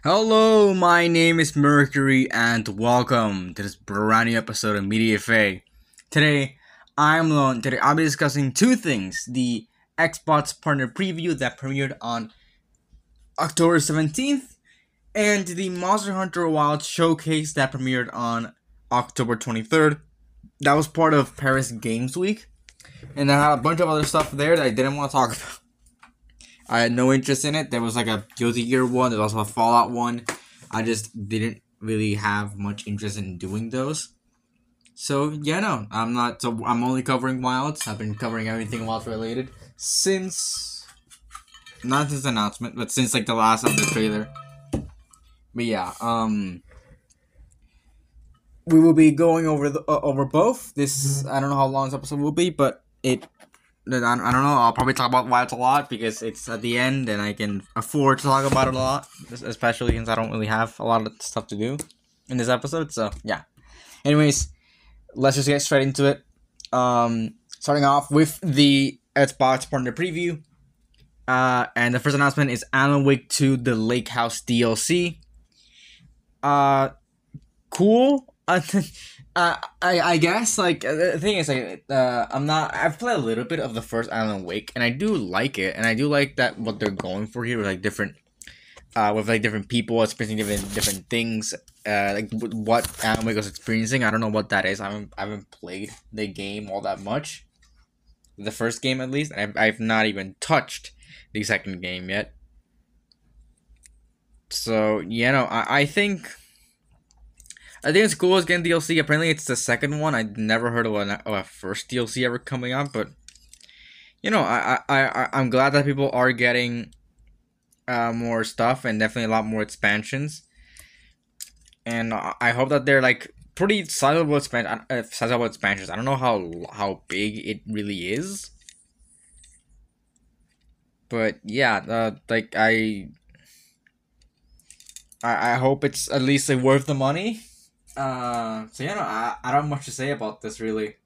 Hello, my name is Mercury, and welcome to this brand new episode of Media Faye. Today, I'll be discussing two things: the Xbox Partner Preview that premiered on October 17th, and the Monster Hunter Wild Showcase that premiered on October 23rd. That was part of Paris Games Week, and I had a bunch of other stuff there that I didn't want to talk about. I had no interest in it. There was like a Guilty Gear one. There's also a Fallout one. I just didn't really have much interest in doing those. So yeah, no, I'm not. So I'm only covering Wilds. I've been covering everything Wilds related since not since the announcement, but since like the last of the trailer. But yeah, we will be going over both. I don't know how long this episode will be, but I don't know. I'll probably talk about Wilds a lot because it's at the end and I can afford to talk about it a lot, especially since I don't really have a lot of stuff to do in this episode. So yeah. Anyways, let's just get straight into it. Starting off with the Xbox Partner Preview. And the first announcement is Alan Wake 2: The Lake House DLC. Cool. I guess like the thing is like I've played a little bit of the first Alan Wake and I do like it, and I do like that what they're going for here with like different people experiencing different things, like what Alan Wake was experiencing. I don't know what that is. I haven't played the game all that much, the first game at least, and I've not even touched the second game yet. So yeah, no, I think it's cool as getting DLC. Apparently, it's the second one. I'd never heard of a first DLC ever coming out, but I'm glad that people are getting more stuff and definitely a lot more expansions. And I hope that they're like pretty sizable expansions. I don't know how big it really is, but yeah, like I hope it's at least like worth the money. So yeah, no, I don't have much to say about this really.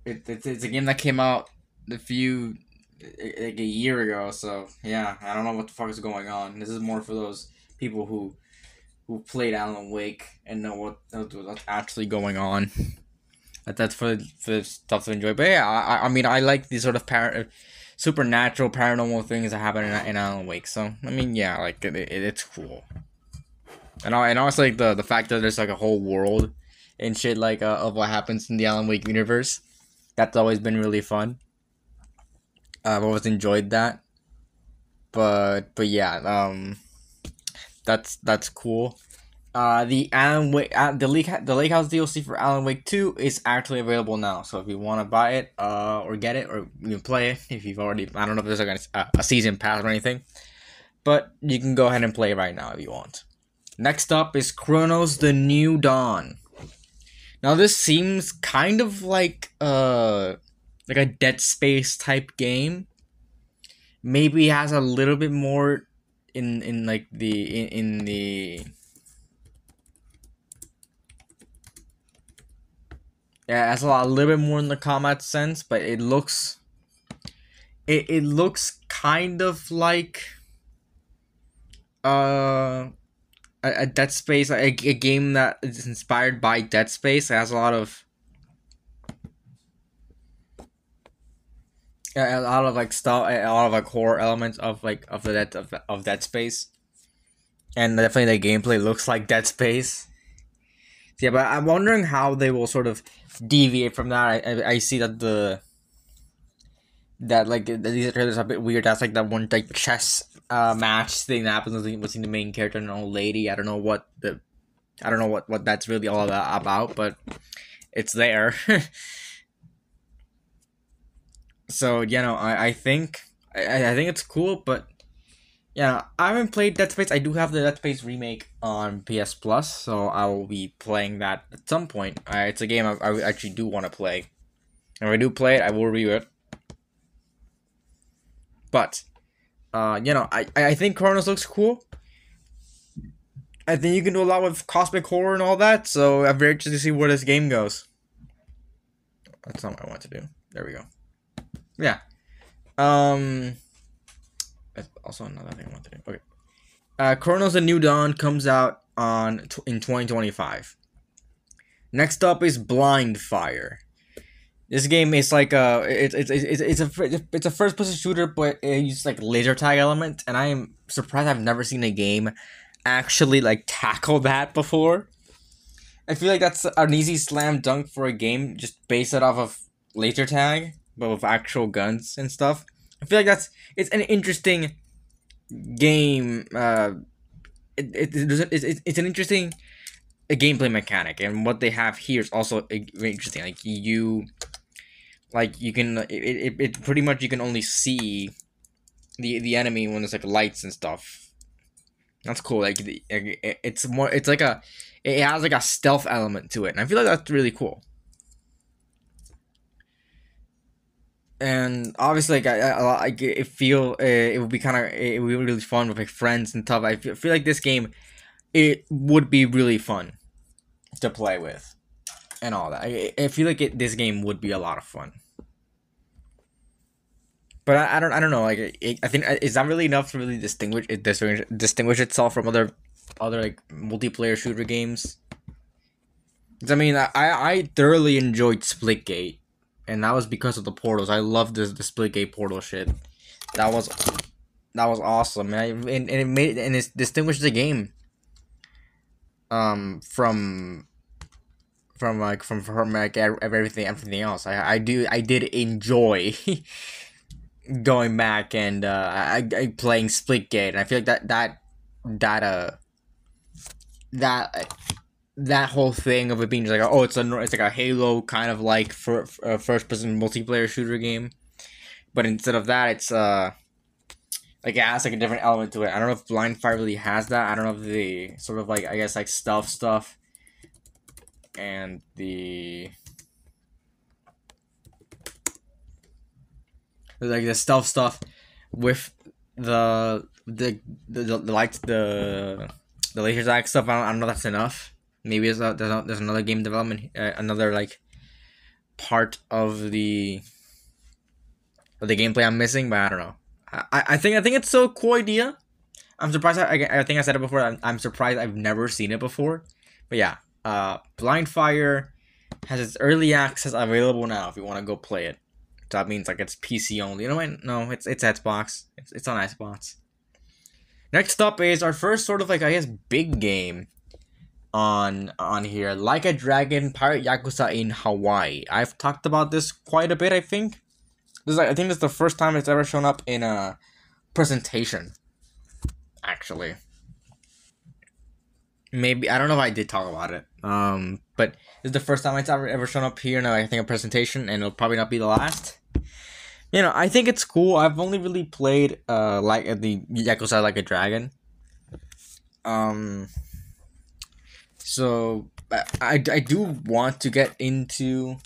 It's a game that came out like a year ago, so yeah, I don't know what the fuck is going on. This is more for those people who played Alan Wake and know what's actually going on. That's for stuff to enjoy. But yeah, I mean I like these sort of supernatural paranormal things that happen in Alan Wake. So I mean yeah, like it's cool. And also like the fact that there's like a whole world and shit like of what happens in the Alan Wake universe. That's always been really fun. I've always enjoyed that. But yeah, that's cool. The Alan Wake the Lake House DLC for Alan Wake 2 is actually available now. So if you want to buy it or get it or you can play it if you've already, I don't know if there's like a season pass or anything, but you can go ahead and play it right now if you want. Next up is Chronos: The New Dawn. Now this seems kind of like a Dead Space type game. Maybe it has a little bit more in like in the yeah, it has a little bit more in the combat sense, but it looks kind of like a Dead Space, a game that is inspired by Dead Space. It has a lot of like stuff, a lot of like horror elements of Dead Space, and definitely the gameplay looks like Dead Space. Yeah, but I'm wondering how they will sort of deviate from that. I see that these trailers are a bit weird. That's like that one like chess match thing that happens between the main character and an old lady. I don't know what that's really all about, but it's there. So I think it's cool, but yeah, I haven't played Dead Space. I do have the Dead Space remake on PS Plus, so I will be playing that at some point. It's a game I actually do want to play. And if I do play it, I will review it. But, I think Chronos looks cool. I think you can do a lot with cosmic horror and all that, so I'm very interested to see where this game goes. That's not what I want to do. There we go. Yeah. That's also another thing I want to do. Okay. Chronos: A New Dawn comes out in 2025. Next up is Blind Fire. This game is like it's a first person shooter, but it uses like laser tag element, and I am surprised I've never seen a game actually like tackle that before. I feel like that's an easy slam dunk for a game, just base it off of laser tag, but with actual guns and stuff. I feel like it's an interesting game. It's an interesting gameplay mechanic, and what they have here is also very interesting. You can it pretty much you can only see the enemy when there's like lights and stuff. That's cool. It's like it has like a stealth element to it, and I feel like that's really cool. And obviously, it would be it would be really fun with like friends and stuff. I feel like this game, it would be really fun to play with, and all that. I feel like this game would be a lot of fun. But I don't know. I think is that really enough to really distinguish itself from other like multiplayer shooter games? 'Cause, I mean, I thoroughly enjoyed Splitgate, and that was because of the portals. I loved the Splitgate portal shit. That was that was awesome, and it made and it distinguished the game from everything else. I did enjoy going back and I playing Splitgate, and I feel like that that that whole thing of it being just like it's like a Halo kind of like for first person multiplayer shooter game, but instead of that it's like it has like a different element to it. I don't know if Blind Fire really has that. I don't know if the sort of like I guess like stealth stuff and the stealth stuff with the lights the laser tag stuff. I don't know if that's enough. Maybe there's another game development, another like part of the gameplay I'm missing, but I don't know. I think it's a cool idea. I'm surprised. I think I said it before. I'm surprised I've never seen it before. But yeah, Blind Fire has its early access available now. If you want to go play it, so that means like it's PC only. You know what? No, it's Xbox. It's on Xbox. Next up is our first sort of like I guess big game on here, Like a Dragon Pirate Yakuza in Hawaii. I've talked about this quite a bit. I think I think this is the first time it's ever shown up in a presentation. Actually, maybe I don't know if I did talk about it. But this is the first time it's ever shown up here in I think a presentation, and it'll probably not be the last. You know, I think it's cool. I've only really played like the Yakuza Like a Dragon. So I do want to get into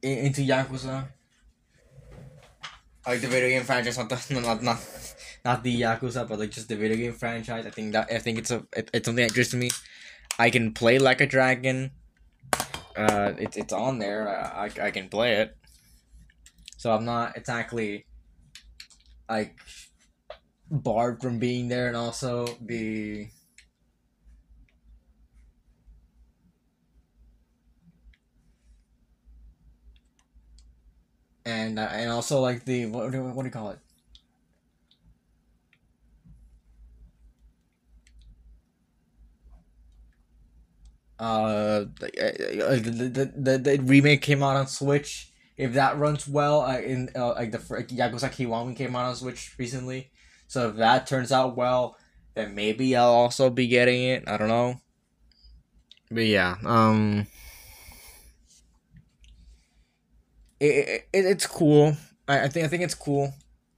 Yakuza, like the video game franchise, not the Yakuza, but like just the video game franchise. I think it's something that interests me. I can play Like a Dragon. It's on there. I can play it. So I'm not exactly like barred from being there, and also the and also like the what do you call it? The remake came out on Switch. If that runs well, in like the Yakuza Kiwami came out on Switch recently, so if that turns out well, then maybe I'll also be getting it. I don't know, but yeah, it's cool. I think it's cool.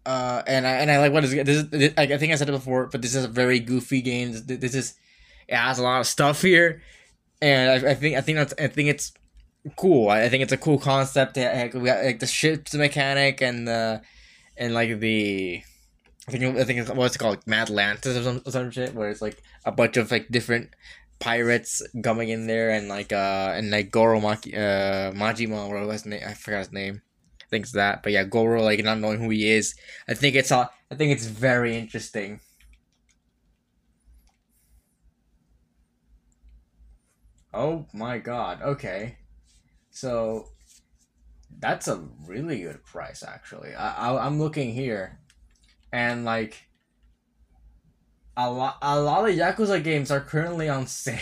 And I like what is this is I think I said it before, but this is a very goofy game. This is it has a lot of stuff here, and I think it's cool. I think it's a cool concept. We got like the ship's mechanic and like the I think it's what's it called, like Mad Atlantis or some shit, where it's like a bunch of like different pirates coming in there, and like Goro Majima, or his name, I forgot his name. thinks that. But yeah, Goro, like not knowing who he is, I think it's very interesting. Oh my god. Okay, so that's a really good price actually. I'm looking here, and like a lot of Yakuza games are currently on sale.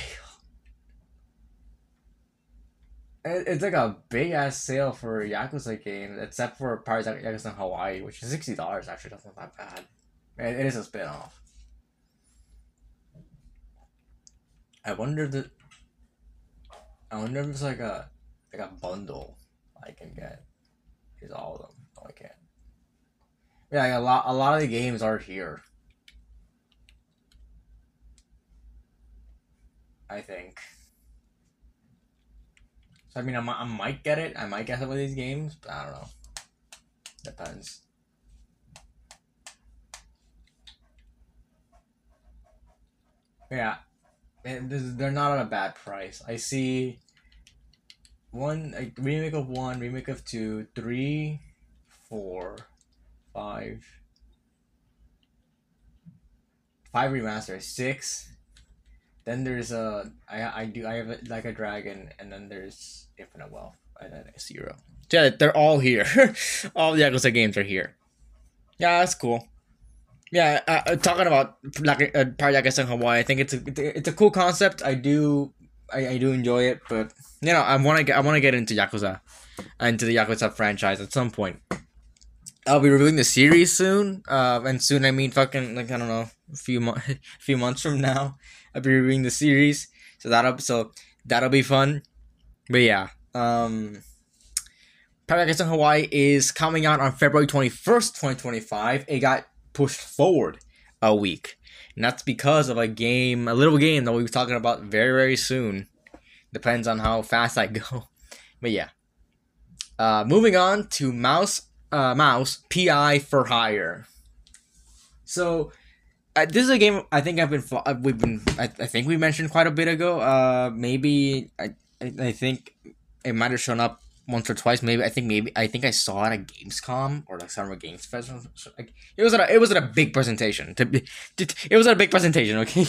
It's like a big ass sale for a Yakuza game, except for Pirates Yakuza in Hawaii, which is $60 actually. That's not that bad. It is a spin off. I wonder if the, I wonder if it's like a bundle I can get. Is all of them? No, I can't. Yeah, like a lot of the games are here. I think. So I mean, I might get it. I might get some of these games, but I don't know. Depends. Yeah, they're not at a bad price. I see one like remake of one, remake of two, three, four, five, five remasters, six. Then there's I have like a dragon, and then there's Infinite Wealth, and then zero. Yeah, they're all here. All the Yakuza games are here. Yeah, that's cool. Yeah, talking about like Pirate Yakuza in Hawaii, I think it's a cool concept. I do enjoy it, but you know, I want to get into Yakuza, into the Yakuza franchise at some point. I'll be reviewing the series soon. And soon I mean fucking like I don't know, few months from now, I'll be reviewing the series. So that'll be fun. But yeah, Paradise in Hawaii is coming out on February 21st, 2025. It got pushed forward a week, and that's because of a little game that we'll be talking about very soon. Depends on how fast I go. But yeah, moving on to Mouse PI for Hire. So this is a game I think I think we mentioned quite a bit ago. Maybe I think it might have shown up once or twice. Maybe I think I saw it at Gamescom or like Summer Games Fest. Like it was at a big presentation. It was at a big presentation. Okay.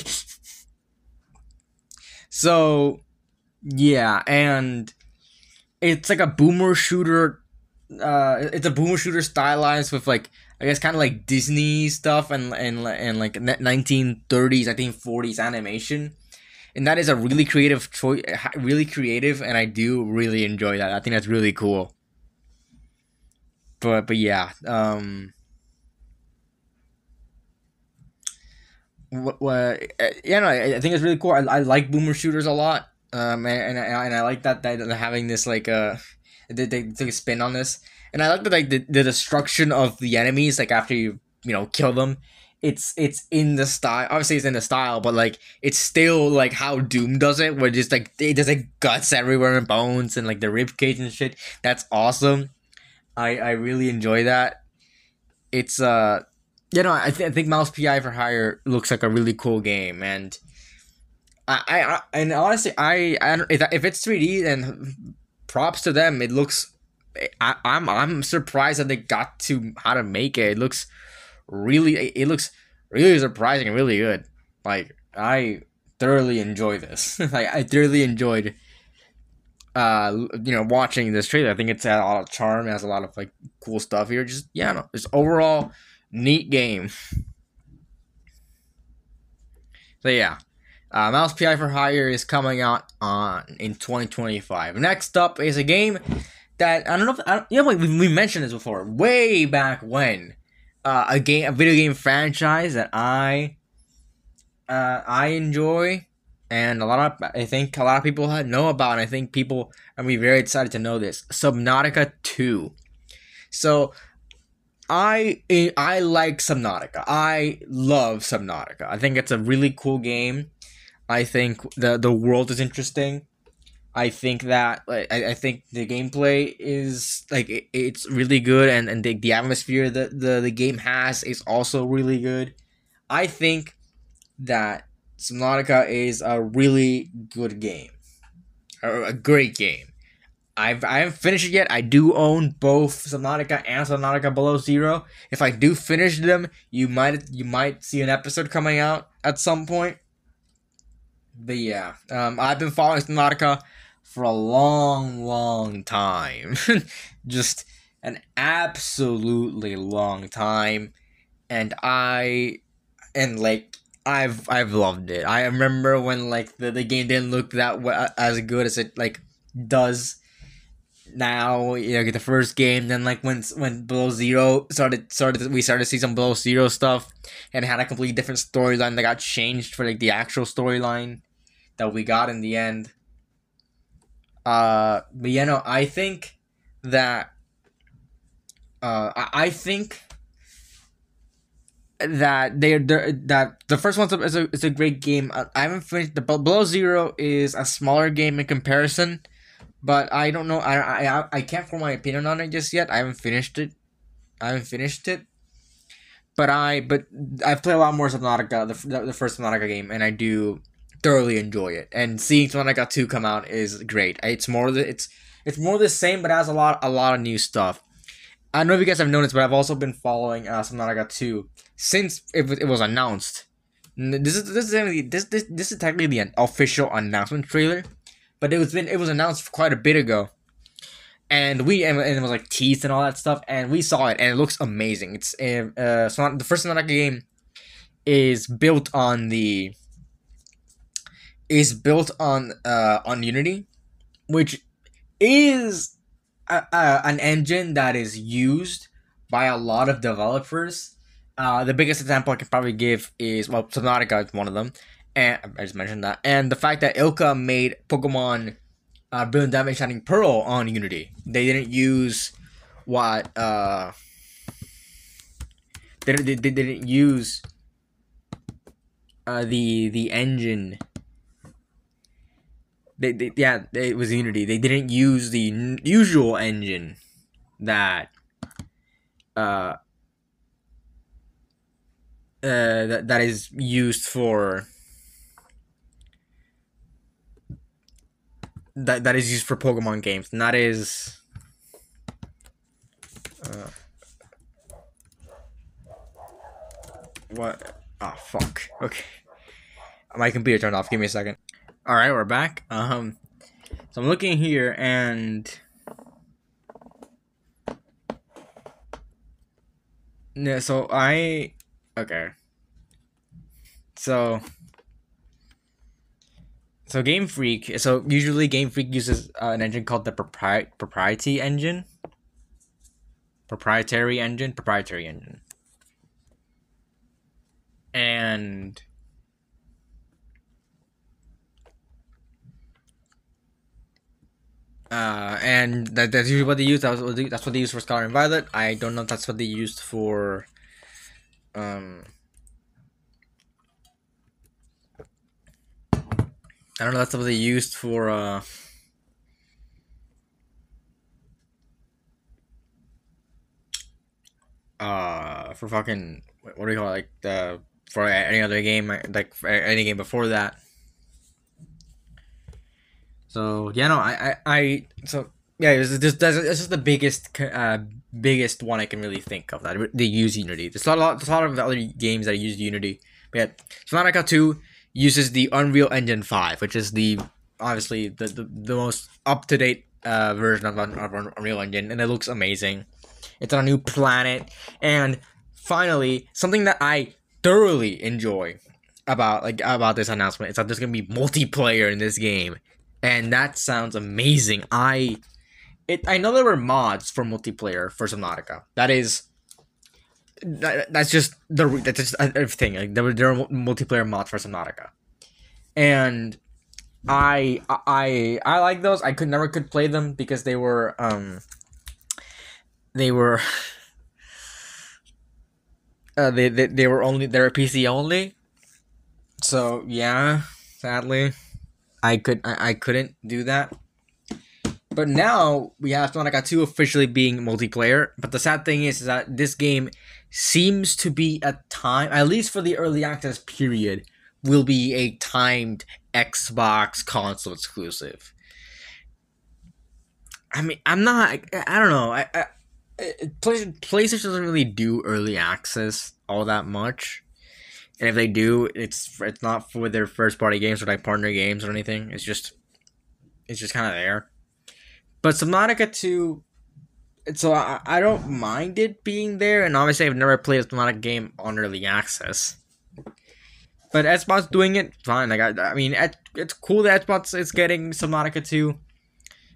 So yeah, and it's like a boomer shooter. It's a boomer shooter stylized with like I guess kind of like Disney stuff and like 1930s, I think 40s animation, and that is a really creative choice, really creative, and I do really enjoy that. I think that's really cool. But yeah, yeah, no, I think it's really cool. I like boomer shooters a lot. And I like that they're having this like they took a spin on this, and I like that like the destruction of the enemies like after you know kill them. It's in the style. Obviously, it's in the style, but like it's still like how Doom does it, where just like it just like guts everywhere and bones and like the rib cage and shit. That's awesome. I really enjoy that. It's you know I think Mouse PI for Hire looks like a really cool game, and and honestly I don't, if it's 3D, then props to them. It looks I'm surprised that they got to how to make it. It looks really surprising and really good. Like I thoroughly enjoy this. Like I thoroughly enjoyed you know watching this trailer. I think it's had a lot of charm. It has a lot of like cool stuff here. Just yeah, no, it's overall neat game. So yeah, Mouse PI for Hire is coming out on in 2025. Next up is a game that I don't know if you know we mentioned this before, way back when. A video game franchise that I enjoy, and I think a lot of people know about. And I think people are gonna be very excited to know this. Subnautica 2. So I like Subnautica. I love Subnautica. I think it's a really cool game. I think the world is interesting. I think that like I think the gameplay is like it's really good, and the atmosphere that the game has is also really good. I think that Subnautica is a really good game, or a great game. I haven't finished it yet. I do own both Subnautica and Subnautica Below Zero. If I do finish them, you might see an episode coming out at some point. But yeah, I've been following Subnautica for a long, long time. Just an absolutely long time, and I've loved it. I remember when like the game didn't look as good as it like does now. You know, the first game, then like when Below Zero we started to see some Below Zero stuff, and it had a completely different storyline that got changed for like the actual storyline that we got in the end. But yeah, no, I think that I think that that the first one is a great game. I haven't finished the Below Zero is a smaller game in comparison, but I don't know. I can't form my opinion on it just yet. I haven't finished it. But I've played a lot more Subnautica, the first Subnautica game, and I do thoroughly enjoy it. And seeing Subnautica 2 come out is great. It's more the same, but it has a lot of new stuff. I don't know if you guys have noticed, but I've also been following Subnautica 2 since it was announced. This is technically the official announcement trailer, but it was announced quite a bit ago, and it was like teased and all that stuff, and we saw it, and it looks amazing. It's the first Subnautica game is built on Unity, which is an engine that is used by a lot of developers. The biggest example I can probably give is, well, Subnautica is one of them, and I just mentioned that, and the fact that Ilka made Pokemon Brilliant Diamond Shining Pearl on Unity. They didn't use they didn't use the engine. It was Unity. They didn't use the usual engine that that is used for that is used for Pokemon games, and that is what? Oh fuck. Okay, my computer turned off. Give me a second. All right, we're back. So I'm looking here, and yeah. Okay. So Game Freak. So usually Game Freak uses an engine called the proprietary engine. And that's usually what they use. That's what they use for Scarlet and Violet. I don't know if that's what they used for I don't know. That's what they used for fucking what do you call it? Like for any other game, like for any game before that. So yeah, no, I so yeah, it's just the biggest one I can really think of that they use Unity. There's a lot of other games that use Unity, but yeah, Subnautica 2 uses the Unreal Engine 5, which is obviously the most up to date version of Unreal Engine, and it looks amazing. It's on a new planet, and finally, something that I thoroughly enjoy about this announcement is that there's gonna be multiplayer in this game, and that sounds amazing. I know there were mods for multiplayer for Subnautica. That's just everything. Like there are multiplayer mods for Subnautica, and I like those. I never could play them because they were they were they're PC only. So yeah, sadly, I couldn't do that. But now we have Subnautica 2 officially being multiplayer. But the sad thing is that this game seems to be at least for the early access period, will be a timed Xbox console exclusive. I mean, I'm not. I don't know. PlayStation doesn't really do early access all that much, and if they do, it's not for their first party games or like partner games or anything. It's just kind of there. But Subnautica 2, so I don't mind it being there, and obviously I've never played a Subnautica game on early access. But Xbox doing it fine. Like I mean, it's cool that Xbox is getting Subnautica 2.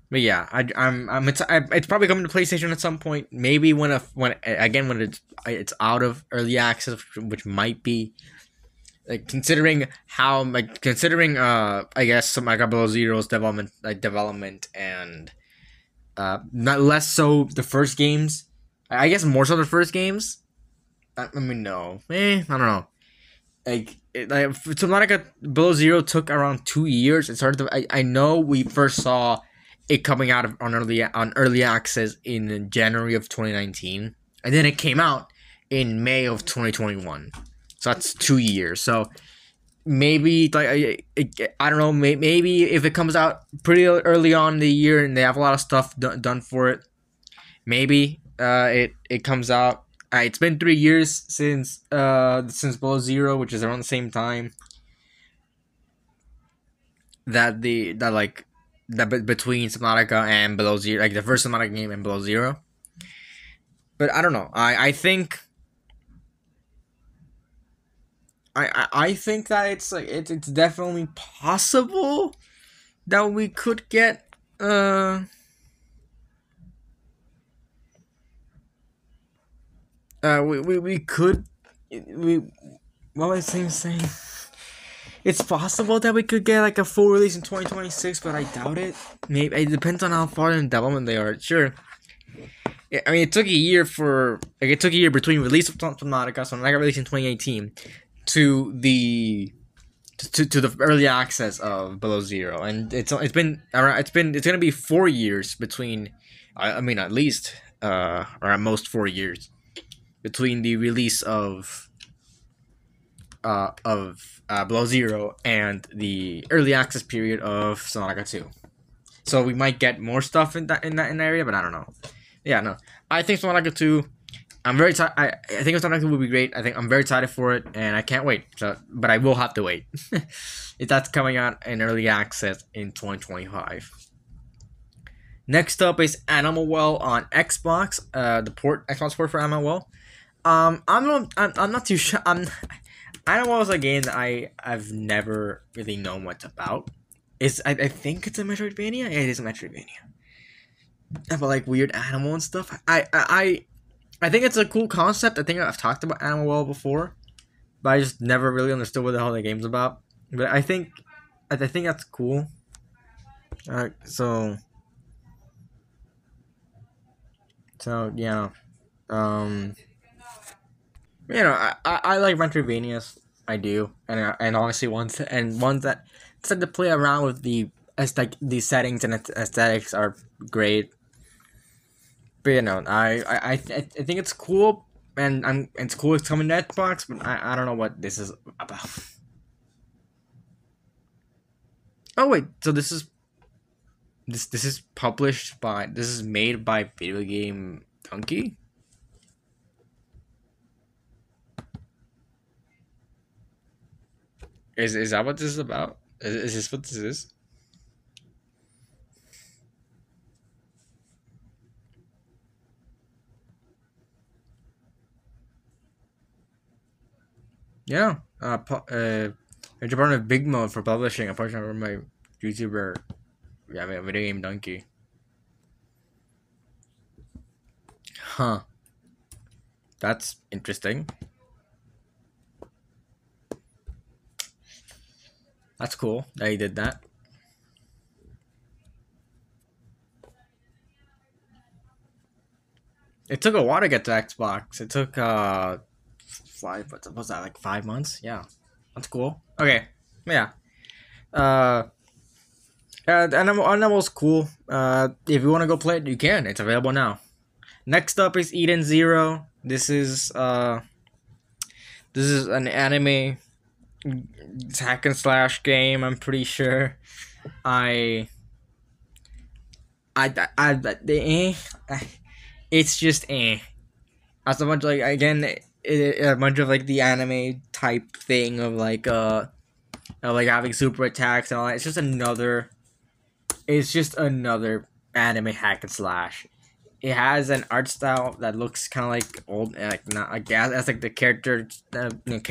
But yeah, it's probably coming to PlayStation at some point. Maybe when it's out of early access, which might be like considering I guess some like Below Zero's development and not less so the first games. I guess more so the first games. I mean, no, I don't know. Subnautica Below Zero took around 2 years. It started. I know we first saw it coming out on early access in January of 2019, and then it came out in May of 2021. So that's 2 years. So maybe I don't know. Maybe if it comes out pretty early on in the year and they have a lot of stuff done for it, maybe it comes out. It's been 3 years since Below Zero, which is around the same time that between Subnautica and Below Zero, like the first Subnautica game and Below Zero. But I don't know. I think that it's definitely possible that we could get we could we what was I saying? It's possible that we could get like a full release in 2026, but I doubt it. Maybe it depends on how far in development they are. Sure. I mean, it took a year between release of Subnautica, so Subnautica released in 2018, to the early access of Below Zero, and it's gonna be 4 years between. I mean, at least or at most 4 years between the release of Below Zero and the early access period of Subnautica 2. So we might get more stuff in that area, but I don't know. Yeah, no. I think Subnautica 2. I'm very excited. I think Subnautica 2 will be great. I'm very excited for it, and I can't wait. So, but I will have to wait. If that's coming out in early access in 2025. Next up is Animal Well on Xbox. The Xbox port for Animal Well. I'm not too sure. Animal Well is a game that I've never really known what's about. I think it's a Metroidvania. Yeah, it is a Metroidvania. But like weird animal and stuff. I think it's a cool concept. I think I've talked about Animal Well before, but I just never really understood what the hell the game's about. But I think that's cool. So yeah. I like Metroidvanias. I do, and honestly, ones that said to play around with the settings and aesthetics are great. But I think it's cool, and it's cool it's coming to Xbox, but I don't know what this is about. Oh wait, so this is made by Video Game Donkey. Is that what this is about? Is this what this is? Yeah. It's a part of Big Mode for publishing. A partner from my YouTuber. Yeah, I mean, Video Game Donkey. Huh. That's interesting. That's cool that he did that. It took a while to get to Xbox. It took what was that, like 5 months? Yeah. That's cool. Okay. Yeah. Uh Animal's cool. If you want to go play it, you can. It's available now. Next up is Eden Zero. This is an anime hack and slash game, I'm pretty sure. I the it's just as a bunch like again a bunch of like the anime type thing of like having super attacks and all that. It's just another anime hack and slash. It has an art style that looks kind of like old, like not like that's like the characters look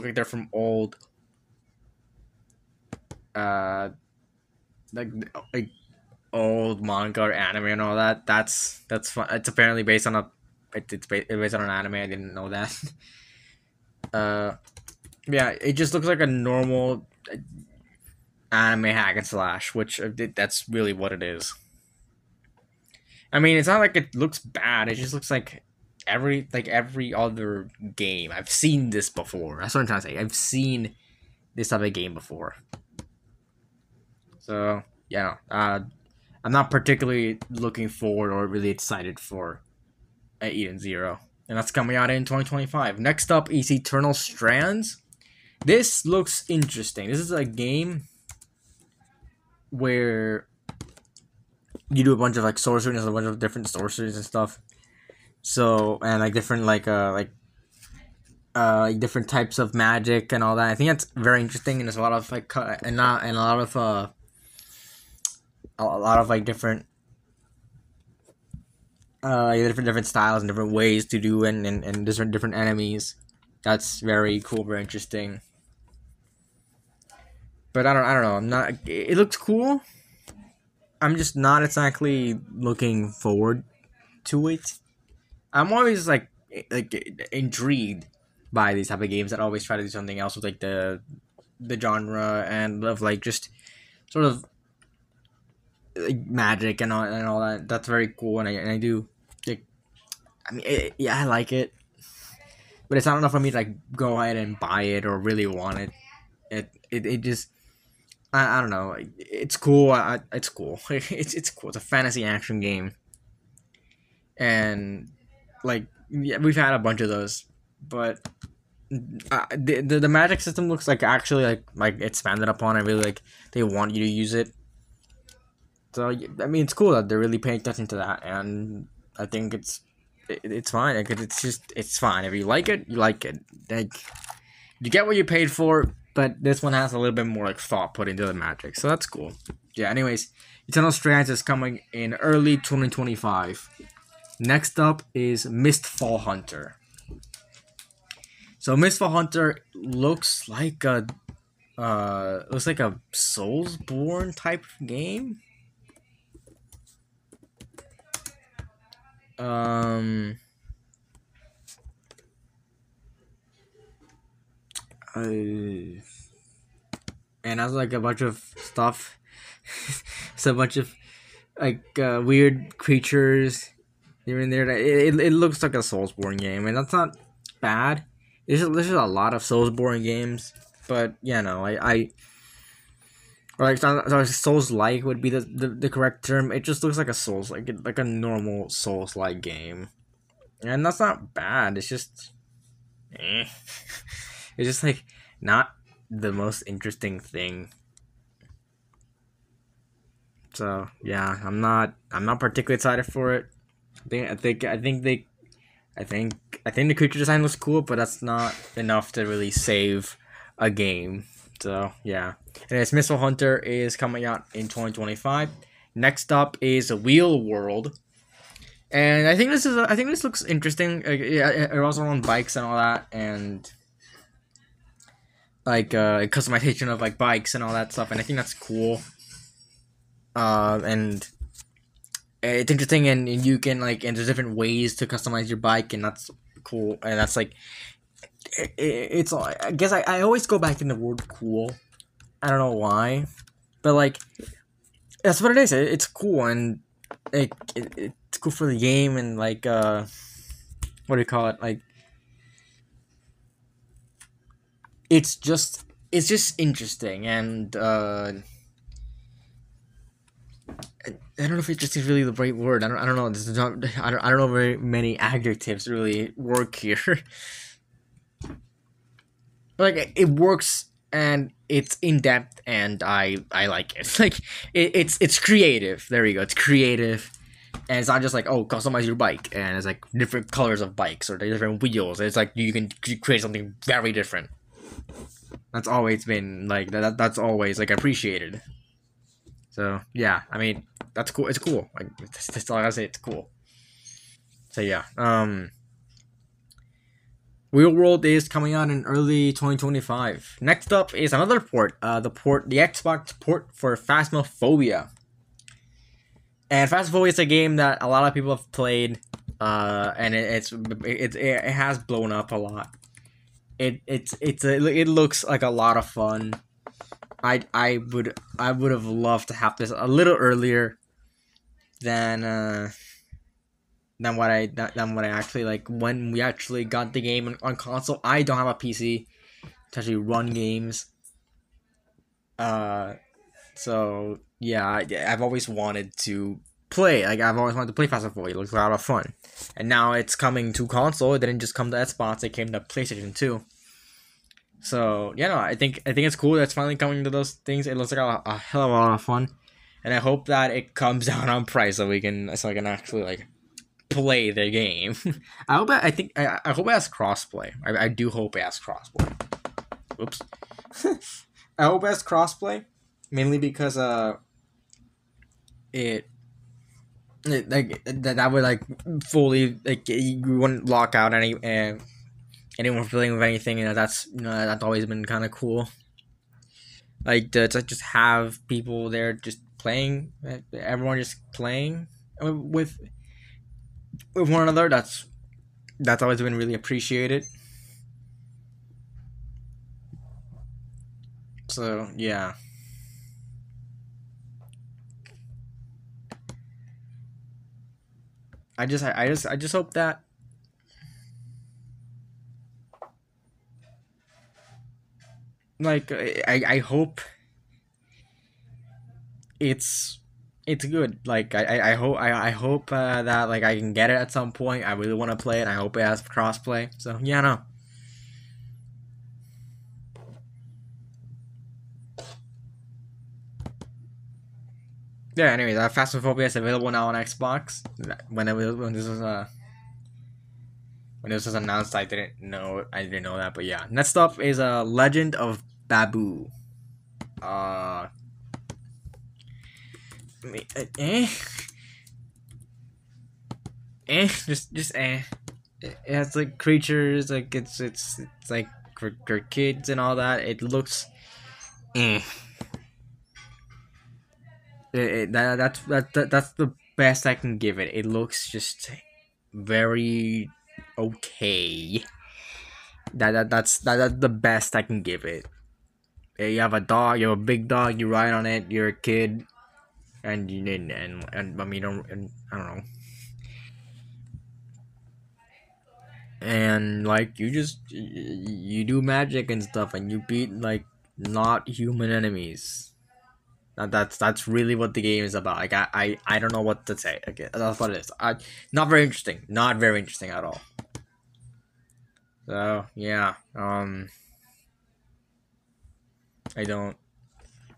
like they're from old, uh, like like old manga or anime and all that. That's fun. It's apparently based on based on an anime. I didn't know that. uh, yeah, it just looks like a normal anime hack and slash, which that's really what it is. I mean, it's not like it looks bad. It just looks like every other game. I've seen this before. That's what I'm trying to say. I've seen this type of game before. So yeah, I'm not particularly looking forward or really excited for Eden Zero, and that's coming out in 2025. Next up is Eternal Strands. This looks interesting. This is a game where you do a bunch of like sorcery. There's a bunch of different sorceries and stuff. So and like different different types of magic and all that. I think that's very interesting, and there's a lot of like a lot of like different different styles and different ways to do and different enemies. That's very cool, very interesting. But I don't know. I'm not. It looks cool. I'm just not exactly looking forward to it. I'm always like intrigued by these type of games that always try to do something else with like the genre and of like just sort of like magic and all that. That's very cool, and I do. Like, I mean, yeah, I like it, but it's not enough for me to like go ahead and buy it or really want it. It just I don't know. It's cool. It's cool. It's cool. It's a fantasy action game, and like yeah, we've had a bunch of those, but the magic system looks like actually like expanded upon. I really like they want you to use it. So I mean, it's cool that they're really paying attention to that, and I think it's fine. Like, it's fine. If you like it, you like it. Like you get what you paid for. But this one has a little bit more like thought put into the magic, so that's cool. Yeah. Anyways, Eternal Strands is coming in early 2025. Next up is Mistfall Hunter. So Mistfall Hunter looks like a Soulsborne type game. And has like a bunch of stuff. It's a bunch of like weird creatures here and there. It looks like a Soulsborne game, and that's not bad. There's a lot of Soulsborne games, but yeah, no, I or like Souls-like would be the correct term. It just looks like a Souls like a normal Souls-like game, and that's not bad. It's just, it's just like not the most interesting thing. So yeah, I'm not particularly excited for it. I think the creature design looks cool, but that's not enough to really save a game. So yeah. Anyways, Mistfall Hunter is coming out in 2025. Next up is Wheel World. And I think this looks interesting. Yeah, it also on bikes and all that, and like customization of like bikes and all that stuff, and I think that's cool. And it's interesting, and you can like, and there's different ways to customize your bike, and that's cool. And that's like, it's I guess I always go back in the word cool. I don't know why, but like that's what it is. It's cool, and like it's cool for the game, and like what do you call it? Like it's just interesting, and I don't know if interesting is really the right word. I don't know. This is not. I don't know very many adjectives really work here. Like it works and it's in depth, and I like it. Like it's creative. There you go. It's creative, and it's not just like, oh, customize your bike, and it's like different colors of bikes or different wheels. It's like you can create something very different. That's always been like that's always like appreciated. So yeah, I mean that's cool. It's cool. Like that's all I gotta say. It's cool. So yeah, Real World is coming out in early 2025. Next up is another port. The Xbox port for Phasmophobia. And Phasmophobia is a game that a lot of people have played, and it has blown up a lot. It looks like a lot of fun. I would have loved to have this a little earlier than than what I actually like when we actually got the game on console. I don't have a PC to actually run games. Uh, so yeah, I've always wanted to play. Like I've always wanted to play Fast and Furious. It looks a lot of fun, and now it's coming to console. It didn't just come to Xbox. It came to PlayStation 2. So yeah, no, I think it's cool that it's finally coming to those things. It looks like a hell of a lot of fun, and I hope that it comes down on price so I can actually like play the game. I hope it has crossplay. I do hope it has crossplay. Oops. I hope it has crossplay, mainly because it, like that would like fully like you wouldn't lock out anyone playing with anything, and that's always been kind of cool. Like to just have people there just playing, everyone just playing with with one another. That's always been really appreciated. So yeah, I just hope that like I hope it's it's good. Like I hope that like I can get it at some point. I really want to play it. I hope it has crossplay. So yeah, no. Yeah. Anyway, that Phasmophobia is available now on Xbox. When this was announced, I didn't know that. But yeah, next up is a Legend of Babu. Uh, eh, just It has like creatures, like it's like for kids and all that. It looks eh. That's the best I can give it. It looks just very okay. That's the best I can give it. You have a dog, you have a big dog, you ride on it, you're a kid, and I mean, I don't know, and like you do magic and stuff, and you beat like not human enemies. That's really what the game is about. Like I don't know what to say. Okay, that's what it is. Not very interesting. Not very interesting at all. So yeah, I don't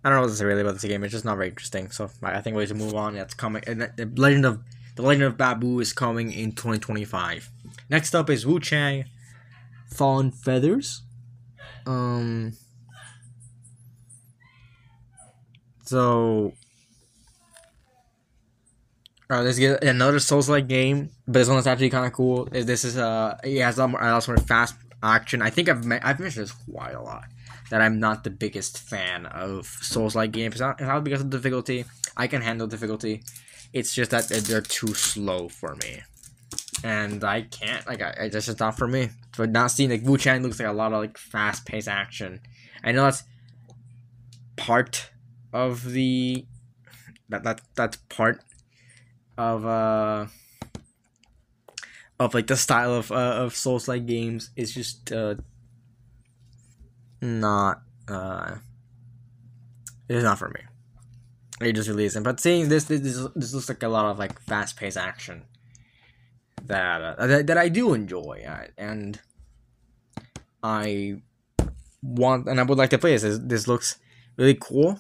I don't know what to say really about this game. It's just not very interesting. So I think we should move on. It's coming. And the Legend of Babu is coming in 2025. Next up is Wu Chang Fallen Feathers. Um. So let's get another Souls-like game, but this one is actually kind of cool. This is it has a lot more fast action. I think I've mentioned this quite a lot that I'm not the biggest fan of Souls-like games. It's not because of difficulty. I can handle difficulty. It's just that they're too slow for me, and I can't. Like that's just not for me. But not seeing like Wu Chang looks like a lot of like fast-paced action. I know that's part of the that's part of like the style of Souls like games is just not it's not for me. It just really isn't. But seeing this looks like a lot of like fast paced action that I do enjoy, and I want and I would like to play this looks really cool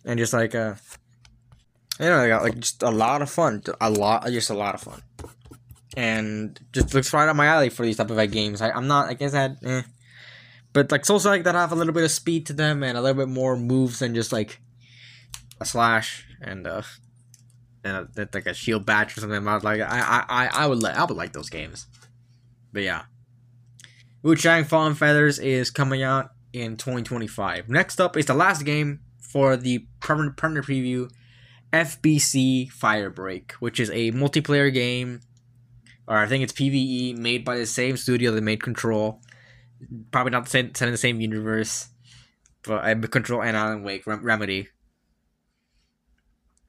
and just like just a lot of fun, just a lot of fun, and just looks right up my alley for these type of like games. I'm not, I guess but like Souls like that have a little bit of speed to them and a little bit more moves than just like a slash and like a shield batch or something. I would like those games, but yeah. Wu Chang Fallen Feathers is coming out in 2025. Next up is the last game for the partner preview, FBC Firebreak, which is a multiplayer game, or I think it's PvE, made by the same studio that made Control. Probably not set in the same universe, but Control and Alan Wake Remedy.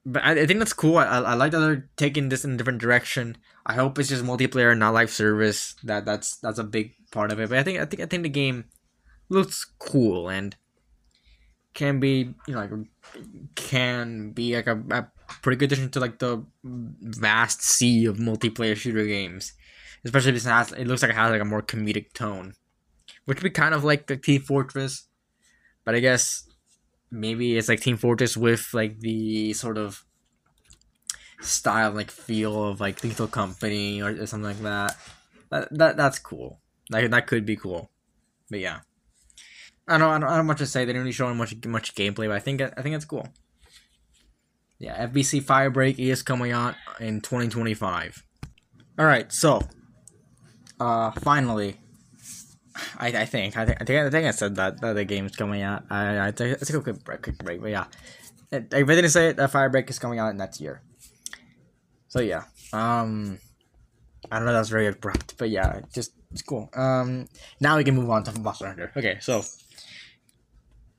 But I think that's cool. I like that they're taking this in a different direction. I hope it's just multiplayer, not live service. That's a big part of it. But I think the game looks cool and can be like a pretty good addition to like the vast sea of multiplayer shooter games. Especially if it looks like it has like a more comedic tone, which would be kind of like the Team Fortress. But I guess maybe it's like Team Fortress with like the sort of style, like feel of like Lethal Company or something like that. That's cool. Like that could be cool. But yeah, I don't have much to say. They didn't really show much gameplay, but I think it's cool. Yeah, FBC Firebreak is coming out in 2025. All right, so finally, I think I said that the game's coming out. I think it's a quick break, but yeah, if I didn't say it, that Firebreak is coming out next year. So yeah, I don't know, that's very abrupt, but yeah, it's cool. Now we can move on to Monster Hunter. Okay, so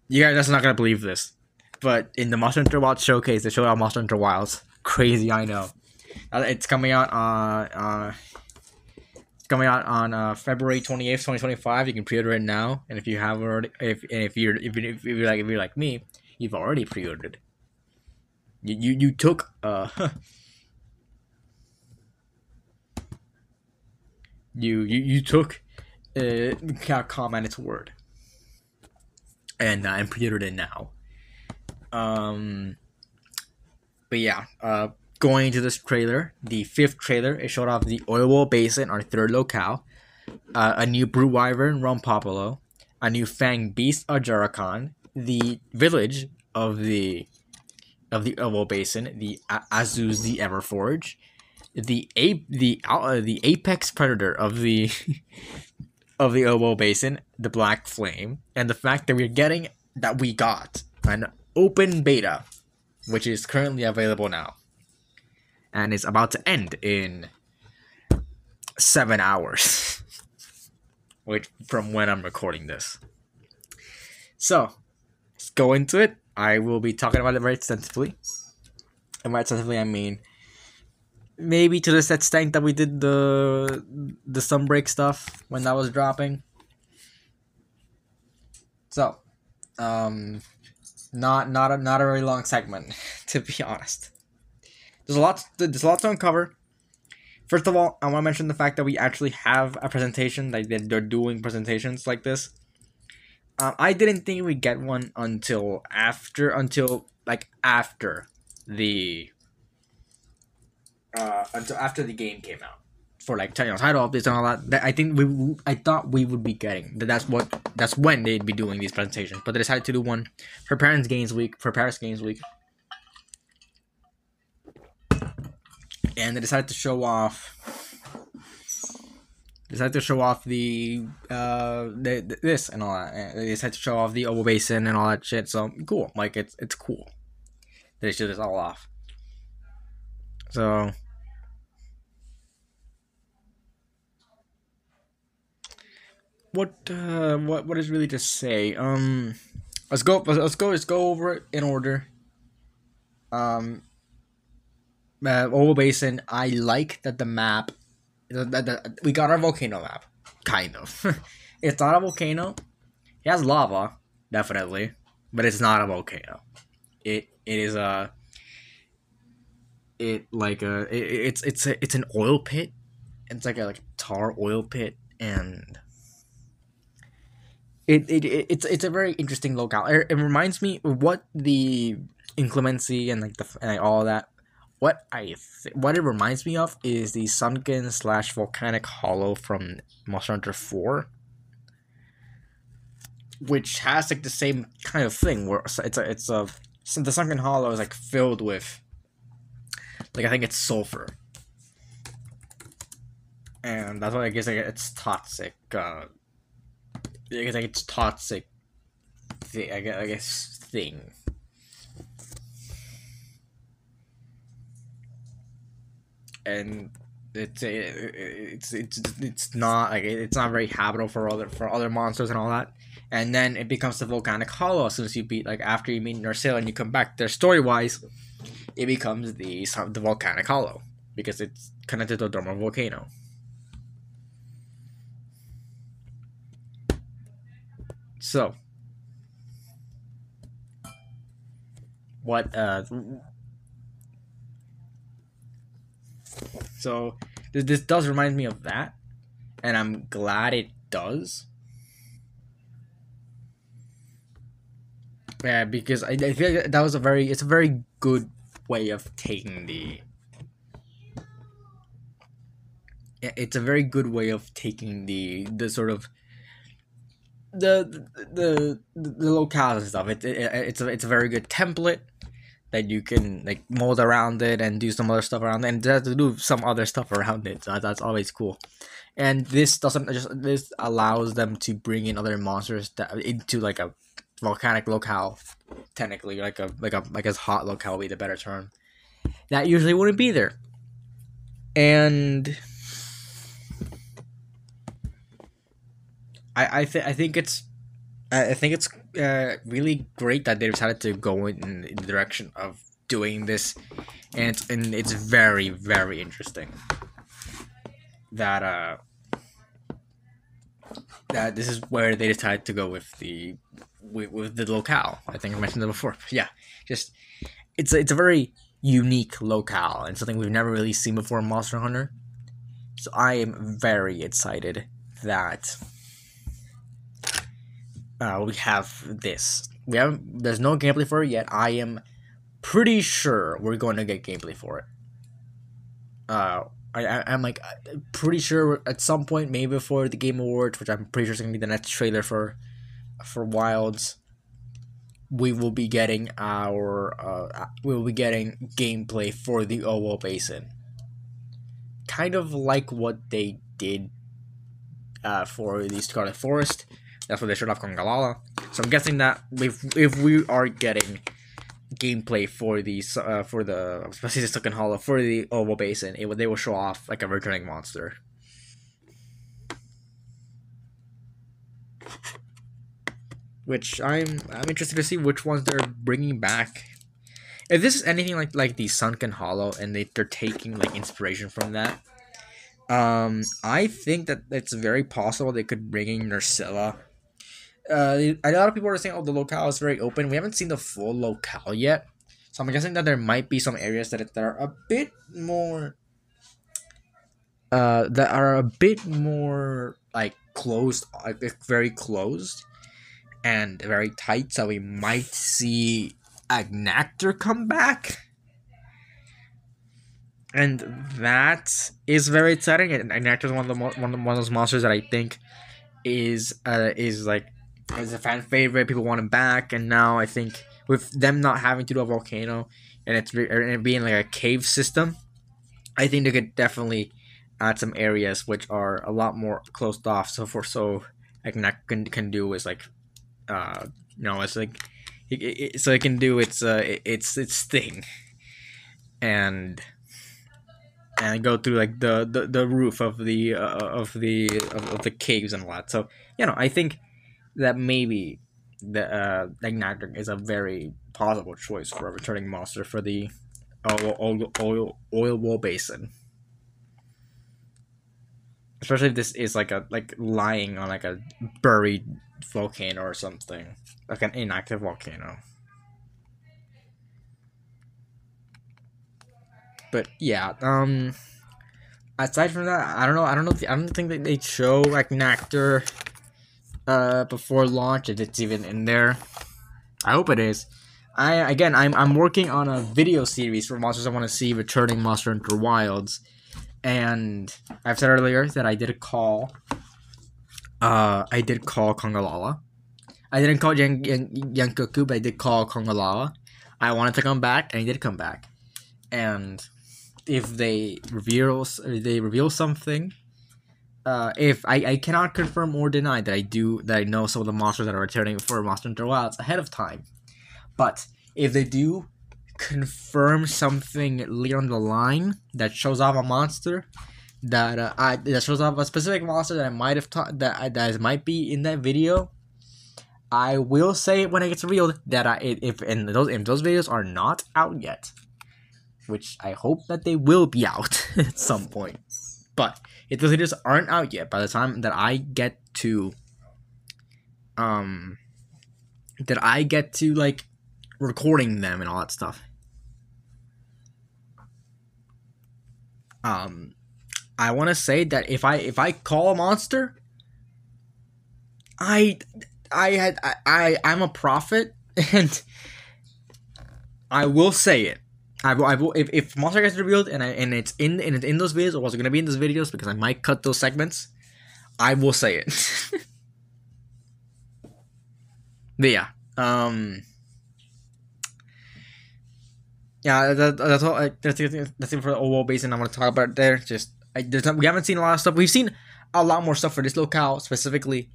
you guys are not gonna believe this, but in the Monster Hunter Wilds showcase, they showed out Monster Hunter Wilds. Crazy, I know. It's coming out on February 28th, 2025. You can pre-order it now, and if you have already, if you're like me, you've already pre-ordered. You took you took Capcom at its word, and pre-ordered it now. But yeah, going into this trailer, the 5th trailer, it showed off the Oil Bowl Basin, our 3rd locale, a new Brute Wyvern, Rompopolo, a new Fang Beast, Ajarakan, the village of the Oil Bowl Basin, the Azuz, the Everforge, the apex predator of the of the Oil Bowl Basin, the Black Flame, and the fact that we got an open beta, which is currently available now, and it's about to end in 7 hours, which from when I'm recording this. So let's go into it. I will be talking about it very extensively, and by extensively I mean maybe to this extent that we did the Sunbreak stuff when that was dropping. So, not a very long segment, to be honest. There's a lot to uncover. First of all, I want to mention the fact that we actually have a presentation, like they're doing presentations like this. I didn't think we'd get one until after the game came out, for like title updates and all that. I thought we would be getting that's when they'd be doing these presentations, but they decided to do one for Paris Games Week, and they decided to show off the this and all that. They decided to show off the Oval Basin and all that shit. So cool, like it's cool. They show this all off. So what is really to say? Let's go over it in order. Oval Basin. I like that the map. We got our volcano map, kind of. It's not a volcano. It has lava, definitely, but it's not a volcano. It's an oil pit. It's like a tar oil pit, and it's a very interesting locale. It reminds me of what the inclemency and like and all that. What it reminds me of is the sunken slash volcanic hollow from Monster Hunter 4, which has like the same kind of thing where it's a so the sunken hollow is like filled with, like, I think it's sulfur, and that's why I guess like it's toxic. I guess like it's toxic. I guess thing. And it's not like it's not very habitable for other monsters and all that. And then it becomes the volcanic hollow as soon as you beat, like, after you meet Narcilla and you come back there, story wise, it becomes the volcanic hollow because it's connected to a dormant volcano. So what so this does remind me of that, and I'm glad it does. Yeah, because I feel like that was it's a very good way of taking it's a very good way of taking the sort of the locales and stuff. It's a very good template that you can like mold around it and do some other stuff around it, and just to do some other stuff around it. So that's always cool. And this allows them to bring in other monsters that into like a volcanic locale, technically like a hot locale would be the better term. That usually wouldn't be there. And I think it's really great that they decided to go in the direction of doing this, and it's very very interesting that that this is where they decided to go with the locale. I think I mentioned it before. But yeah, just it's a very unique locale and something we've never really seen before in Monster Hunter. So I am very excited that we have this. There's no gameplay for it yet. I am pretty sure we're going to get gameplay for it. I'm like pretty sure at some point, maybe before the Game Awards, which I'm pretty sure is gonna be the next trailer for Wilds, we will be getting gameplay for the Owo Basin, kind of like what they did for the Scarlet Forest. That's what they showed off on Galala. So I'm guessing that if we are getting gameplay for the especially the Sunken Hollow for the Owo Basin, they will show off like a returning monster. Which I'm interested to see which ones they're bringing back. If this is anything like the Sunken Hollow and they're taking like inspiration from that, I think that it's very possible they could bring in Narcilla. A lot of people are saying, "Oh, the locale is very open." We haven't seen the full locale yet, so I'm guessing that there might be some areas that are a bit more, like closed, like very closed, and very tight. So we might see Agnactor come back, and that is very exciting. And Agnactor is one of those monsters that I think is like, as a fan favorite, people want him back, and now I think with them not having to do a volcano and it being like a cave system, I think they could definitely add some areas which are a lot more closed off. So Agnak can do is like, it's like so it can do its thing, and go through like the roof of the caves and all that. So I think that maybe the Agnator is a very possible choice for a returning monster for the oil wall basin, especially if this is like lying on like a buried volcano or something, like an inactive volcano. But yeah, aside from that, I don't know. I don't think that they show like Nectar before launch, if it's even in there. I hope it is. I'm working on a video series for monsters I want to see returning Monster Hunter Wilds, and I've said earlier that I did call Kongalala. I didn't call Yankoku, but I did call Kongalala. I wanted to come back, and he did come back. And if they reveal something, if I cannot confirm or deny that I know some of the monsters that are returning for Monster Hunter Wilds ahead of time. But if they do confirm something later on the line that shows off a monster that shows off a specific monster that I might have that might be in that video, I will say it when it gets revealed that if those videos are not out yet, which I hope that they will be out at some point. But if those videos aren't out yet by the time that I get to like recording them and all that stuff, I want to say that if I call a monster, I'm a prophet, and I will say it. I will if monster gets revealed and it's in those videos, or was it gonna be in those videos because I might cut those segments, I will say it. But yeah, yeah, that's all. That's it for the overall basin I want to talk about there. We haven't seen a lot of stuff. We've seen a lot more stuff for this locale specifically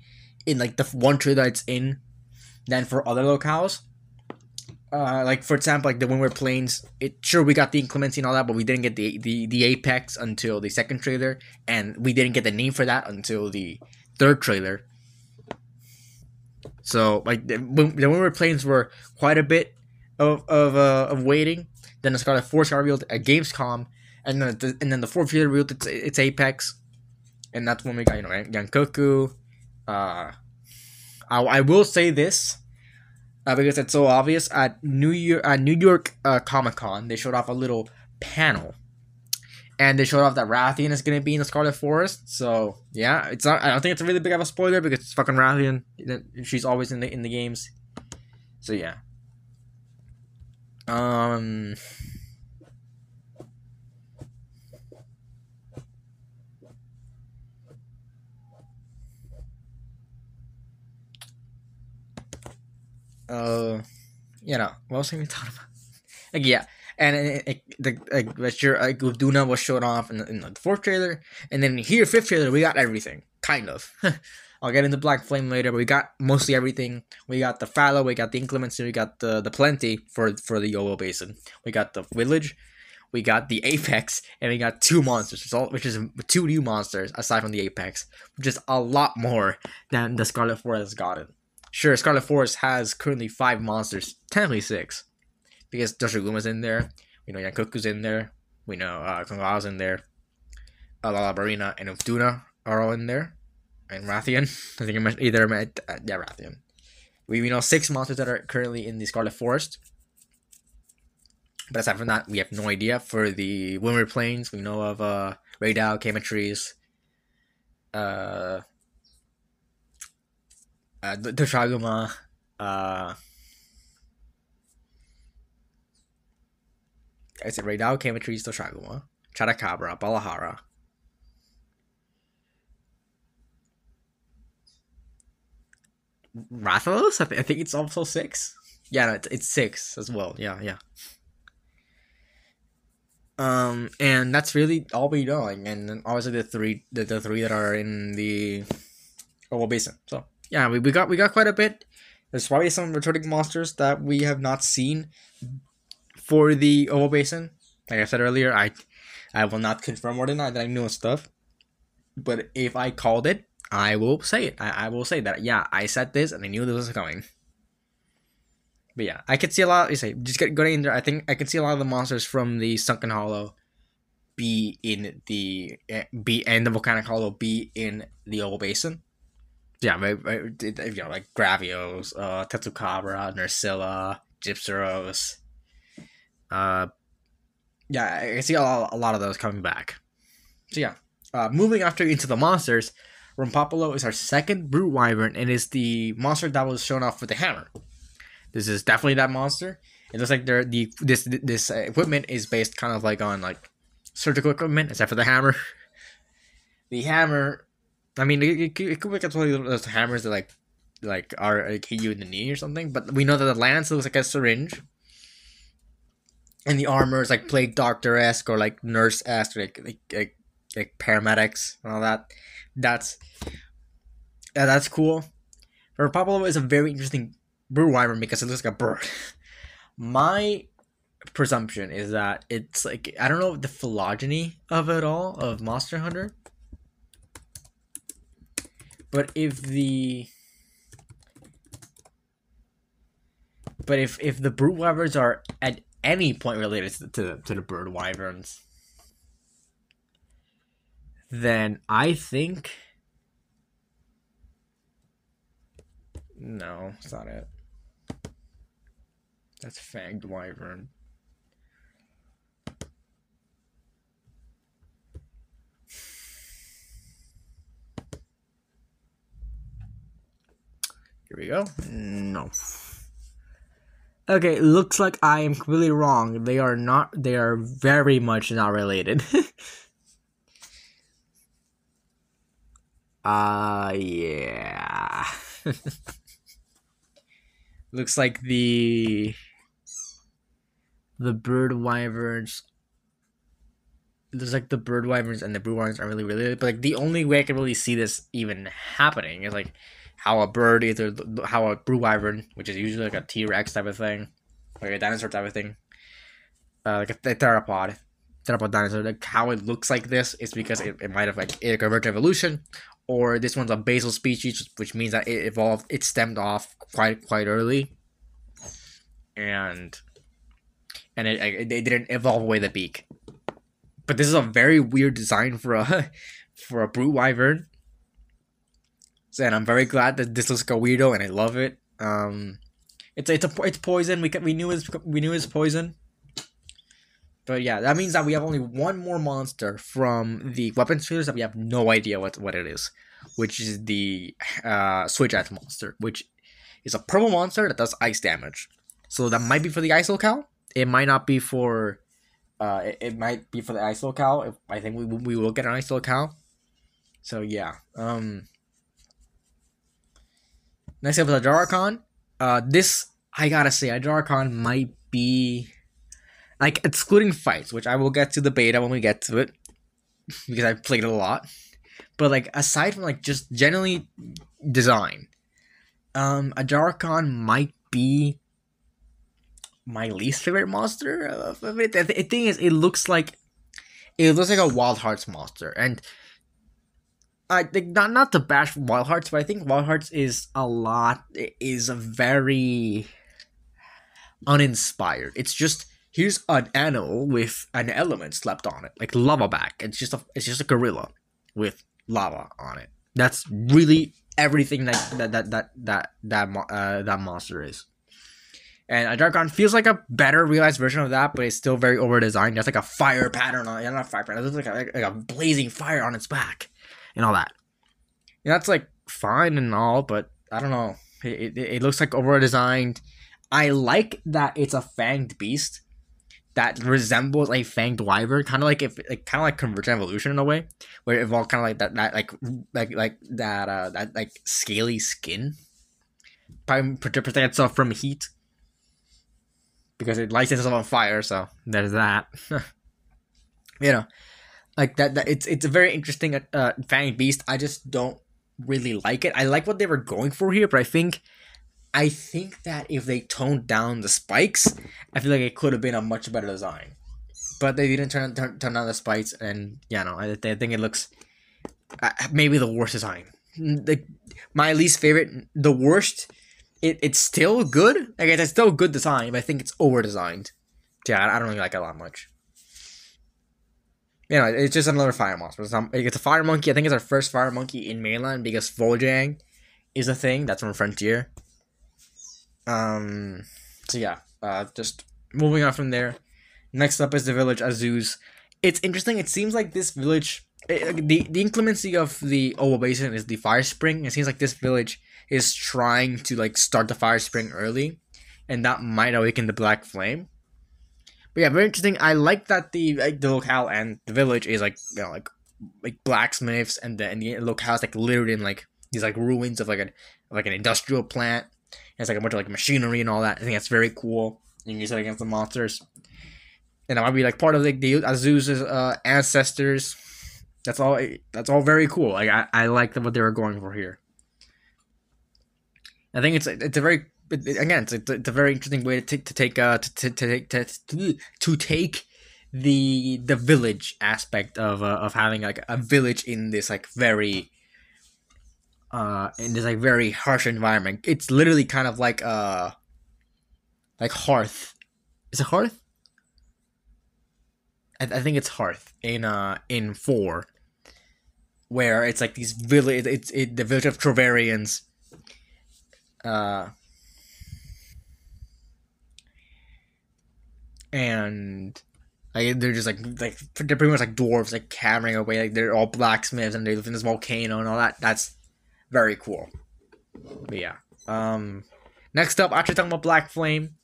in like the one trailer that it's in than for other locales. Like for example, like the Windward Plains, we got the inclemency and all that, but we didn't get the apex until the second trailer, and we didn't get the name for that until the third trailer. So like the Windward Plains were quite a bit of waiting. Then the Scarlet Force got revealed at Gamescom, and then the fourth trailer revealed its apex, and that's when we got Yankoku. I will say this. Because it's so obvious, at New York Comic Con, they showed off a little panel, and they showed off that Rathian is gonna be in the Scarlet Forest. So yeah, it's not. I don't think it's a really big of a spoiler because it's fucking Rathian. She's always in the games. So yeah. What else are we talking about? Like, yeah, and Duna was shown off in the fourth trailer, and then here, fifth trailer, we got everything, kind of. I'll get into Black Flame later, but we got mostly everything. We got the fallow, we got the inclemency, we got the plenty for the Yowo Basin. We got the village, we got the apex, and we got two monsters, which is two new monsters aside from the apex, which is a lot more than the Scarlet Forest has gotten. Sure, Scarlet Forest has currently 5 monsters, technically 6, because Doshaguma's in there, we know Yankoku's in there, we know Kongala's in there, Lalabarina and Ufduna are all in there, and Rathian. I think I mentioned Rathian. We know 6 monsters that are currently in the Scarlet Forest, but aside from that, we have no idea. For the Windward Plains, we know of Raidao, Kametries, Toshaguma, I said Raidao, Kametries, Toshaguma, Chadakabra, Balahara. Rathalos? I think it's also 6. Yeah, no, it's 6 as well. Yeah. And that's really all we know. And then obviously the three that are in the Oval Basin. So yeah, we got quite a bit. There's probably some returning monsters that we have not seen for the Oval Basin. Like I said earlier, I will not confirm or deny that I know stuff. But if I called it, I will say it. I will say that, yeah, I said this and I knew this was coming. But yeah, I could see a lot. Going in there, I think I can see a lot of the monsters from the Sunken Hollow be in the and the Volcanic Hollow be in the Oval Basin. Yeah, like Gravios, Tetsukabra, Nursilla, Gypseros. Yeah, I see a lot of those coming back. So yeah, moving after into the monsters, Rumpopolo is our second brute wyvern and is the monster that was shown off with the hammer. This is definitely that monster. It looks like this equipment is based kind of like on like surgical equipment, except for the hammer. The hammer, I mean, it could be like those hammers that like are like hit you in the knee or something. But we know that the lance looks like a syringe, and the armor is like plague doctor esque or like nurse esque, like paramedics and all that. That's cool. Rumpopolo is a very interesting brute wyvern because it looks like a bird. My presumption is that it's like, I don't know the phylogeny of it all of Monster Hunter, but if the brute wyverns are at any point related to the bird wyverns, then I think no, it's not it. That's fanged wyvern. Here we go. No. Okay, looks like I am completely wrong. They are not. They are very much not related. Yeah. Looks like the bird wyverns. Looks like the bird wyverns and the brute wyverns are really related. But like the only way I can really see this even happening is like how a brute wyvern, which is usually like a T-Rex type of thing, like a dinosaur type of thing, like a theropod dinosaur, like how it looks like this is because it might have like a convergent evolution, or this one's a basal species, which means that it stemmed off quite early, and it didn't evolve away the beak. But this is a very weird design for a brute wyvern. And I'm very glad that this looks like a weirdo, and I love it. It's poison. We knew it's poison. But yeah, that means that we have only one more monster from the weapon trailers that we have no idea what it is, which is the Switch Axe monster, which is a purple monster that does ice damage. So that might be for the ice locale. It might not be for. It might be for the ice locale. I think we will get an ice locale. So yeah. Next up is Ajaracon. This, I gotta say, Ajaracon might be, like, excluding fights, which I will get to the beta when we get to it, because I've played it a lot. But, like, aside from, like, just generally design, Ajaracon might be my least favorite monster of it. The thing is, it looks like a Wild Hearts monster, and I think not to bash Wild Hearts, but I think Wild Hearts is a very uninspired. It's just, here's an animal with an element slapped on it, like lava back. It's just a gorilla with lava on it. That's really everything that monster is. And Ajaracon feels like a better realized version of that, but it's still very over designed. There's like a fire pattern on it. Not a fire pattern. There's like a blazing fire on its back. And all that. And that's like fine and all, but I don't know. It looks like over designed. I like that it's a fanged beast that resembles a fanged wyvern, kind of like Convergent Evolution in a way, where it evolved kind of like that scaly skin, probably protect itself from heat because it lights itself on fire. So there's that. You know. Like that it's a very interesting fanged beast. I just don't really like it. I like what they were going for here, but I think that if they toned down the spikes, I feel like it could have been a much better design. But they didn't turn down the spikes, and I think it looks maybe the worst design. Like my least favorite, the worst. It's still good. Like it's still good design, but I think it's over designed. Yeah, I don't really like it a lot much. It's just another fire monster. It's a fire monkey. I think it's our first fire monkey in mainland because Volajang is a thing. That's from Frontier. So yeah. Just moving on from there. Next up is the village Azuz. It's interesting. It seems like this village the inclemency of the Oval Basin is the fire spring. It seems like this village is trying to like start the fire spring early, and that might awaken the black flame. But yeah, very interesting. I like that the locale and the village is like like blacksmiths, and the locale is like littered in like these like ruins of like an industrial plant. And it's like a bunch of like machinery and all that. I think that's very cool. You can use it against the monsters, and that might be like part of like the Azuz's ancestors. That's all. That's all very cool. Like I like what they were going for here. I think it's a very again it's a very interesting way to take the village aspect of having like a village in this like very in this like very harsh environment. It's literally kind of like Hearth. Is it Hearth? I think it's Hearth in 4, where it's like these village. It's the village of Trovarians. Uh, and like they're just like they're pretty much like dwarves like hammering away, like they're all blacksmiths and they live in this volcano and all that. That's very cool. But yeah. Next up, actually talking about Black Flame.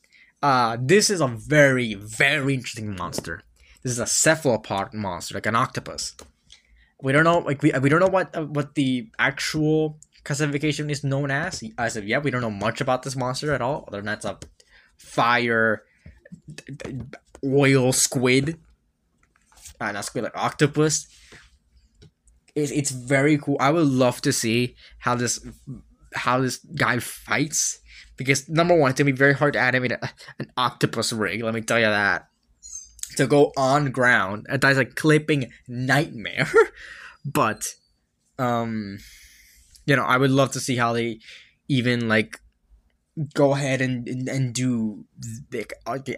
This is a very, very interesting monster. This is a cephalopod monster, like an octopus. We don't know, like we don't know what the actual classification is known as of yet. We don't know much about this monster at all, other than that's a fire oil squid, not squid, like octopus. It's very cool. I would love to see how this guy fights, because number one, it's gonna be very hard to animate an octopus rig. Let me tell you that. To go on ground, that's like clipping nightmare. But I would love to see how they even like go ahead and do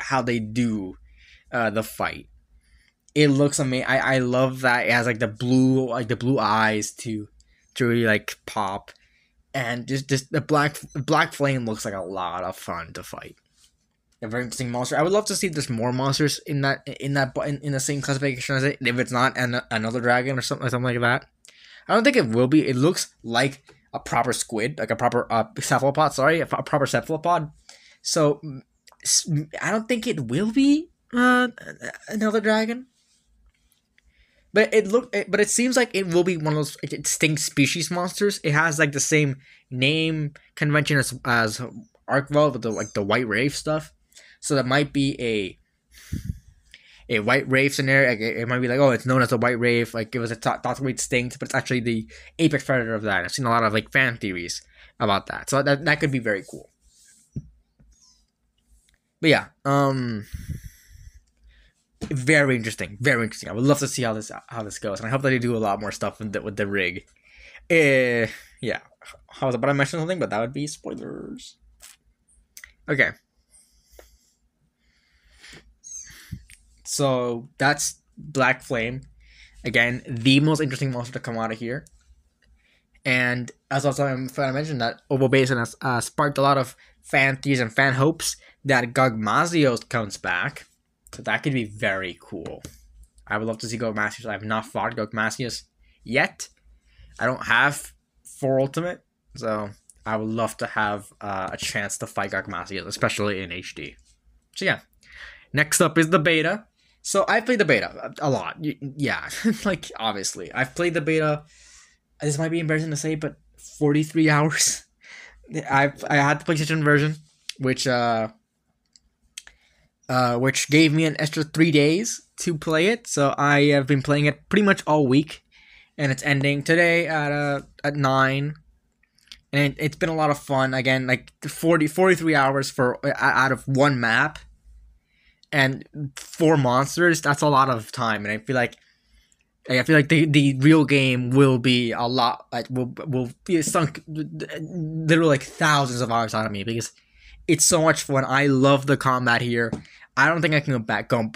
how they do the fight. It looks amazing. I love that it has like the blue eyes to really like pop, and just the black flame looks like a lot of fun to fight. A very interesting monster. I would love to see there's more monsters in the same classification as it. If it's not another dragon or something like that, I don't think it will be. It looks like a proper squid, like a proper cephalopod. Sorry, a proper cephalopod. So I don't think it will be another dragon. But it seems like it will be one of those extinct species monsters. It has like the same name convention as Arkveld with the white wraith stuff. So that might be a white wraith scenario. Like it might be like, oh, it's known as a white wraith. Like it was thought to be extinct, but it's actually the apex predator of that. I've seen a lot of like fan theories about that. So that could be very cool. But yeah, very interesting, very interesting. I would love to see how this goes, and I hope that they do a lot more stuff with the rig. Yeah. How was about to mention something, but that would be spoilers. Okay. So that's Black Flame. Again, the most interesting monster to come out of here. And as also I mentioned, that Oval Basin has sparked a lot of fan theories and fan hopes that Gogmazios comes back. So that could be very cool. I would love to see Gogmazios. I have not fought Gogmazios yet. I don't have 4 Ultimate, so I would love to have a chance to fight Gogmazios, especially in HD. So yeah. Next up is the beta. So I played the beta a lot. Yeah, like obviously. I've played the beta, this might be embarrassing to say, but 43 hours. I had the PlayStation version, which gave me an extra 3 days to play it. So I have been playing it pretty much all week, and it's ending today at 9. And it's been a lot of fun. Again, like 43 hours for out of one map, and 4 monsters. That's a lot of time, and I feel like the real game will be a lot, like will be sunk literally like thousands of hours out of me, because it's so much fun. I love the combat here. I don't think I can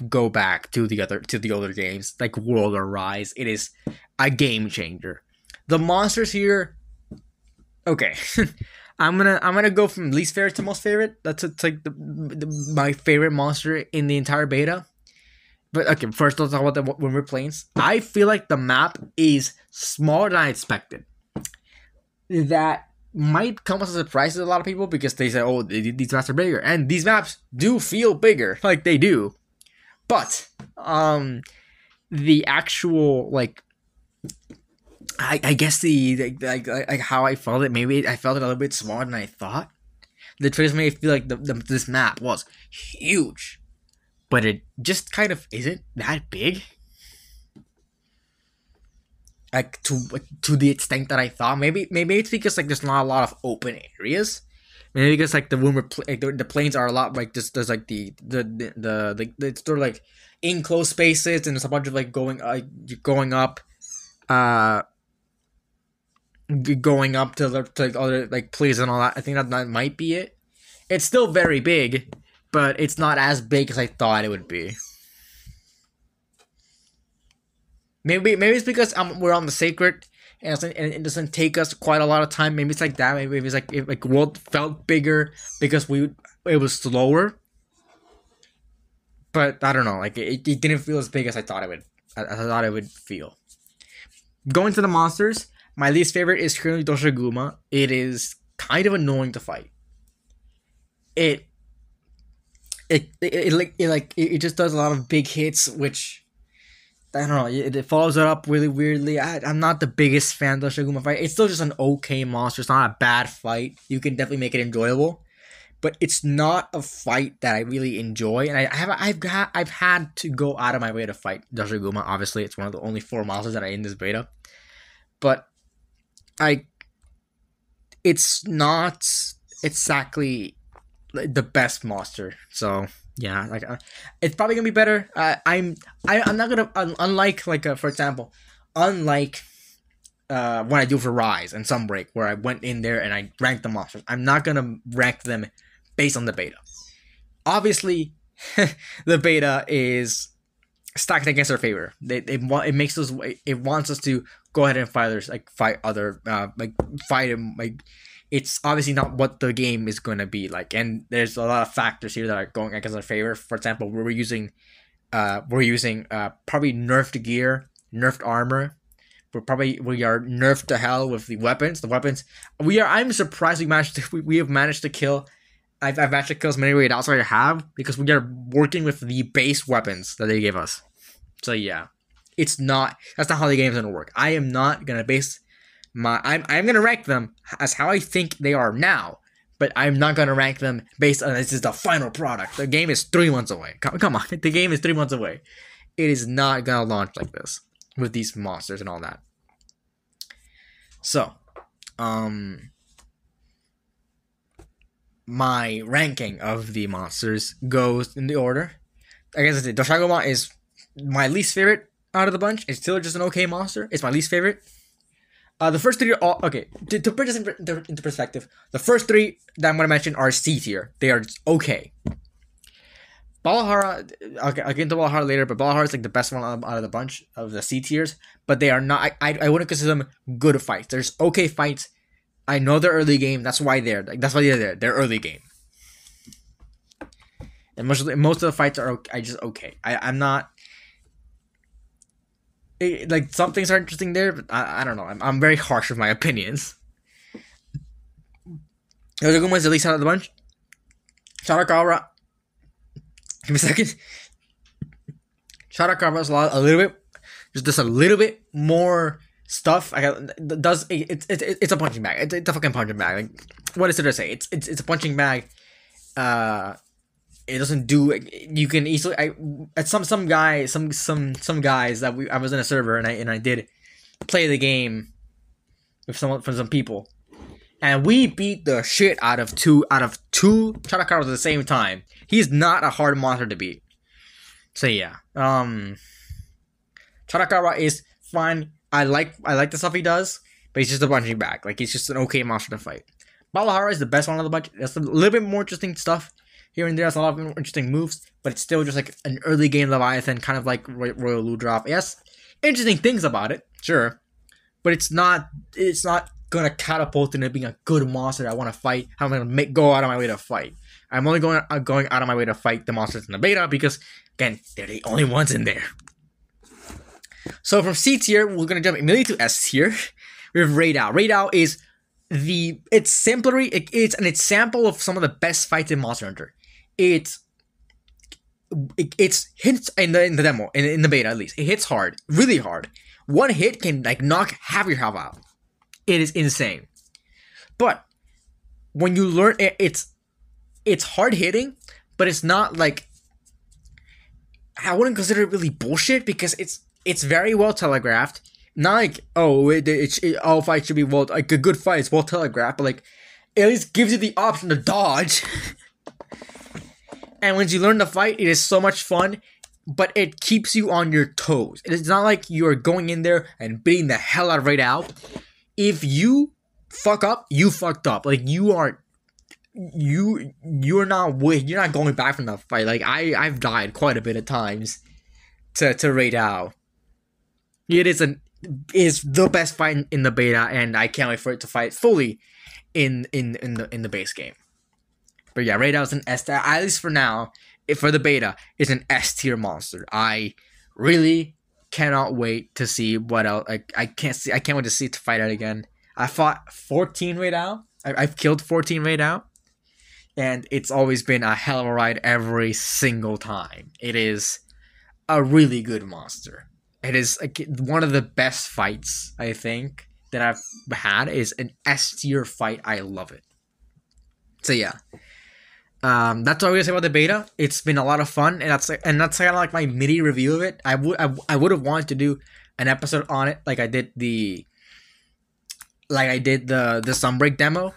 go back to the older games like World or Rise. It is a game changer. The monsters here, okay. I'm gonna go from least favorite to most favorite. That's like my favorite monster in the entire beta. But okay, first let's talk about the Windward Plains. I feel like the map is smaller than I expected. That might come as a surprise to a lot of people because they say, "Oh, these maps are bigger," and these maps do feel bigger, like they do. But the actual like, I guess like how I felt it. Maybe I felt it a little bit smaller than I thought. The trailers made me feel like this map was huge, but it just kind of isn't that big. Like to the extent that I thought. Maybe it's because like there's not a lot of open areas. Maybe because like the plains are a lot like just there's like the sort of like enclosed spaces and there's a bunch of like going up, going up to like other like places and all that. I think that might be it. It's still very big, but it's not as big as I thought it would be. Maybe it's because we're on the sacred and it doesn't take us quite a lot of time. Maybe it's like that. Maybe it's like world felt bigger because it was slower. But I don't know. Like it didn't feel as big as I thought it would. I thought it would feel. Going to the monsters, my least favorite is currently Doshiguma. It is kind of annoying to fight. It just does a lot of big hits, which I don't know. It follows it up really weirdly. I'm not the biggest fan of the Shiguma fight. It's still just an okay monster. It's not a bad fight. You can definitely make it enjoyable, but it's not a fight that I really enjoy. And I've had to go out of my way to fight Doshiguma. Obviously, it's one of the only 4 monsters that are in this beta, but it's not exactly the best monster. So. Yeah, like it's probably gonna be better. I'm not gonna unlike like for example, unlike when I do for Rise and Sunbreak where I went in there and I ranked the monsters. I'm not gonna rank them based on the beta. Obviously, the beta is stacked against our favor. It makes us it wants us to go ahead and fight others, like fight other fight him like. It's obviously not what the game is going to be like, and there's a lot of factors here that are going against our favor. For example, we're using probably nerfed gear, nerfed armor. We are nerfed to hell with the weapons. I'm surprised we have managed to kill. I've managed to kill as many raid outs as I have because we are working with the base weapons that they give us. So yeah, that's not how the game's gonna work. I am not gonna base. I'm gonna rank them as how I think they are now, but I'm not gonna rank them based on this is the final product. The game is 3 months away. Come on, the game is 3 months away. It is not gonna launch like this with these monsters and all that. So, my ranking of the monsters goes in the order. I guess Doshaguma is my least favorite out of the bunch. It's still just an okay monster. It's my least favorite. The first 3 are all okay. To put this into perspective, the first 3 that I'm going to mention are C tier. They are okay. Balahara, okay, I'll get into Balahara later, but Balahara is like the best one out of the bunch of the C tiers. But they are not. I wouldn't consider them good fights. There's okay fights. I know they're early game. That's why they're there. They're early game. And most of the fights are just okay. I'm not. Like some things are interesting there, but I don't know. I'm very harsh with my opinions. Yozoguma is the least out of the bunch. Shadakara. Give me a second. Shadakara is a little bit, just a little bit more stuff. It's a punching bag. It's a fucking punching bag. Like, what is it to say? It's a punching bag. It doesn't do. You can easily. Some guys that I was in a server and I did play the game with some people, and we beat the shit out of two Chadakaras at the same time. He's not a hard monster to beat. So yeah, Chadakara is fine. I like the stuff he does, but he's just a punching bag. Like he's just an okay monster to fight. Balahara is the best one of the bunch. There's a little bit more interesting stuff here and there. Has a lot of interesting moves, but it's still just like an early game Leviathan, kind of like Royal Ludrop. Yes, interesting things about it, sure, but it's not gonna catapult into being a good monster that I want to fight. I'm gonna go out of my way to fight. I'm only going out of my way to fight the monsters in the beta because, again, they're the only ones in there. So from C tier, we're gonna jump immediately to S tier. We have Raid Out. Raid Out is it's simpler. It's an example of some of the best fights in Monster Hunter. It's hits in the demo, in the beta at least. It hits hard, really hard. One hit can like knock half your health out. It is insane. But when you learn it's hard hitting, but it's not like, I wouldn't consider it really bullshit because it's very well telegraphed. Not like, oh, all fights should be well, like a good fight is well telegraphed, but like it at least gives you the option to dodge. And once you learn the fight, it is so much fun, but it keeps you on your toes. It's not like you're going in there and beating the hell out of Raid Out. If you fuck up, you fucked up. Like you're not going back from the fight. Like I've died quite a bit of times to Raid Out. It is the best fight in the beta, and I can't wait for it to fight fully in the base game. But yeah, Raid Out is an S, at least for now, for the beta, it's an S tier monster. I really cannot wait to see what else. I can't wait to see it to fight out again. I fought 14 Raid Out. I've killed 14 Raid Out, and it's always been a hell of a ride every single time. It is a really good monster. It is like one of the best fights, I think, that I've had. Is an S tier fight. I love it. So yeah. That's all I'm gonna say about the beta. It's been a lot of fun, and that's kind of like my mini review of it. I would have wanted to do an episode on it, like I did the Sunbreak demo,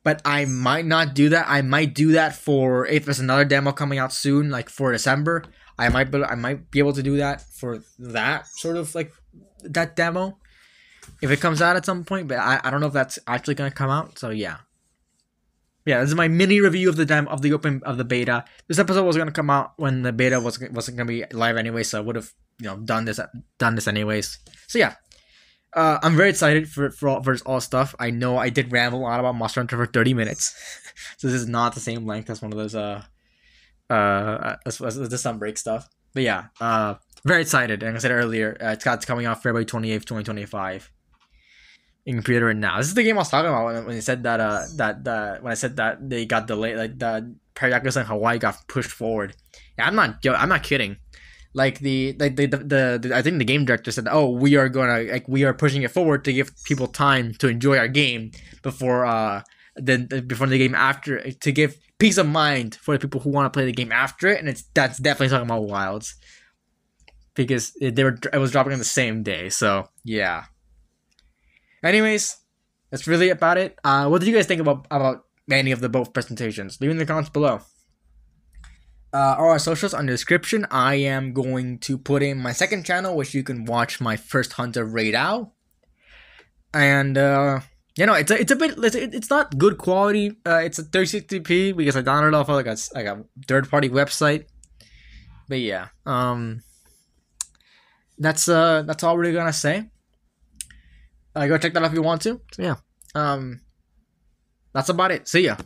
but I might not do that. I might do that for if there's another demo coming out soon, like for December. I might be able to do that for that sort of like that demo if it comes out at some point. But I don't know if that's actually gonna come out. So yeah. Yeah, this is my mini review of the beta. This episode was gonna come out when the beta wasn't gonna be live anyway, so I would have done this anyways. So yeah, I'm very excited for all stuff. I know I did ramble a lot about Monster Hunter for 30 minutes, so this is not the same length as one of those as the Sunbreak stuff. But yeah, very excited. And like I said earlier, it's coming out February 28th, 2025. You can pre-order it now. This is the game I was talking about when they said that when I said that they got delayed, like the Paradox in Hawaii got pushed forward. Yeah, I'm not kidding. Like the I think the game director said, "Oh, we are pushing it forward to give people time to enjoy our game before the game after, to give peace of mind for the people who want to play the game after it." And that's definitely talking about Wilds, because it was dropping on the same day. So yeah. Anyways, that's really about it. What did you guys think about any of the both presentations? Leave in the comments below. All our socials on the description. I am going to put in my second channel, which you can watch my first Hunter Raid Out. And it's not good quality. It's a 3060p because I downloaded it off of like a third party website. But yeah, that's all we're gonna say. Go check that out if you want to. So yeah, that's about it. See ya.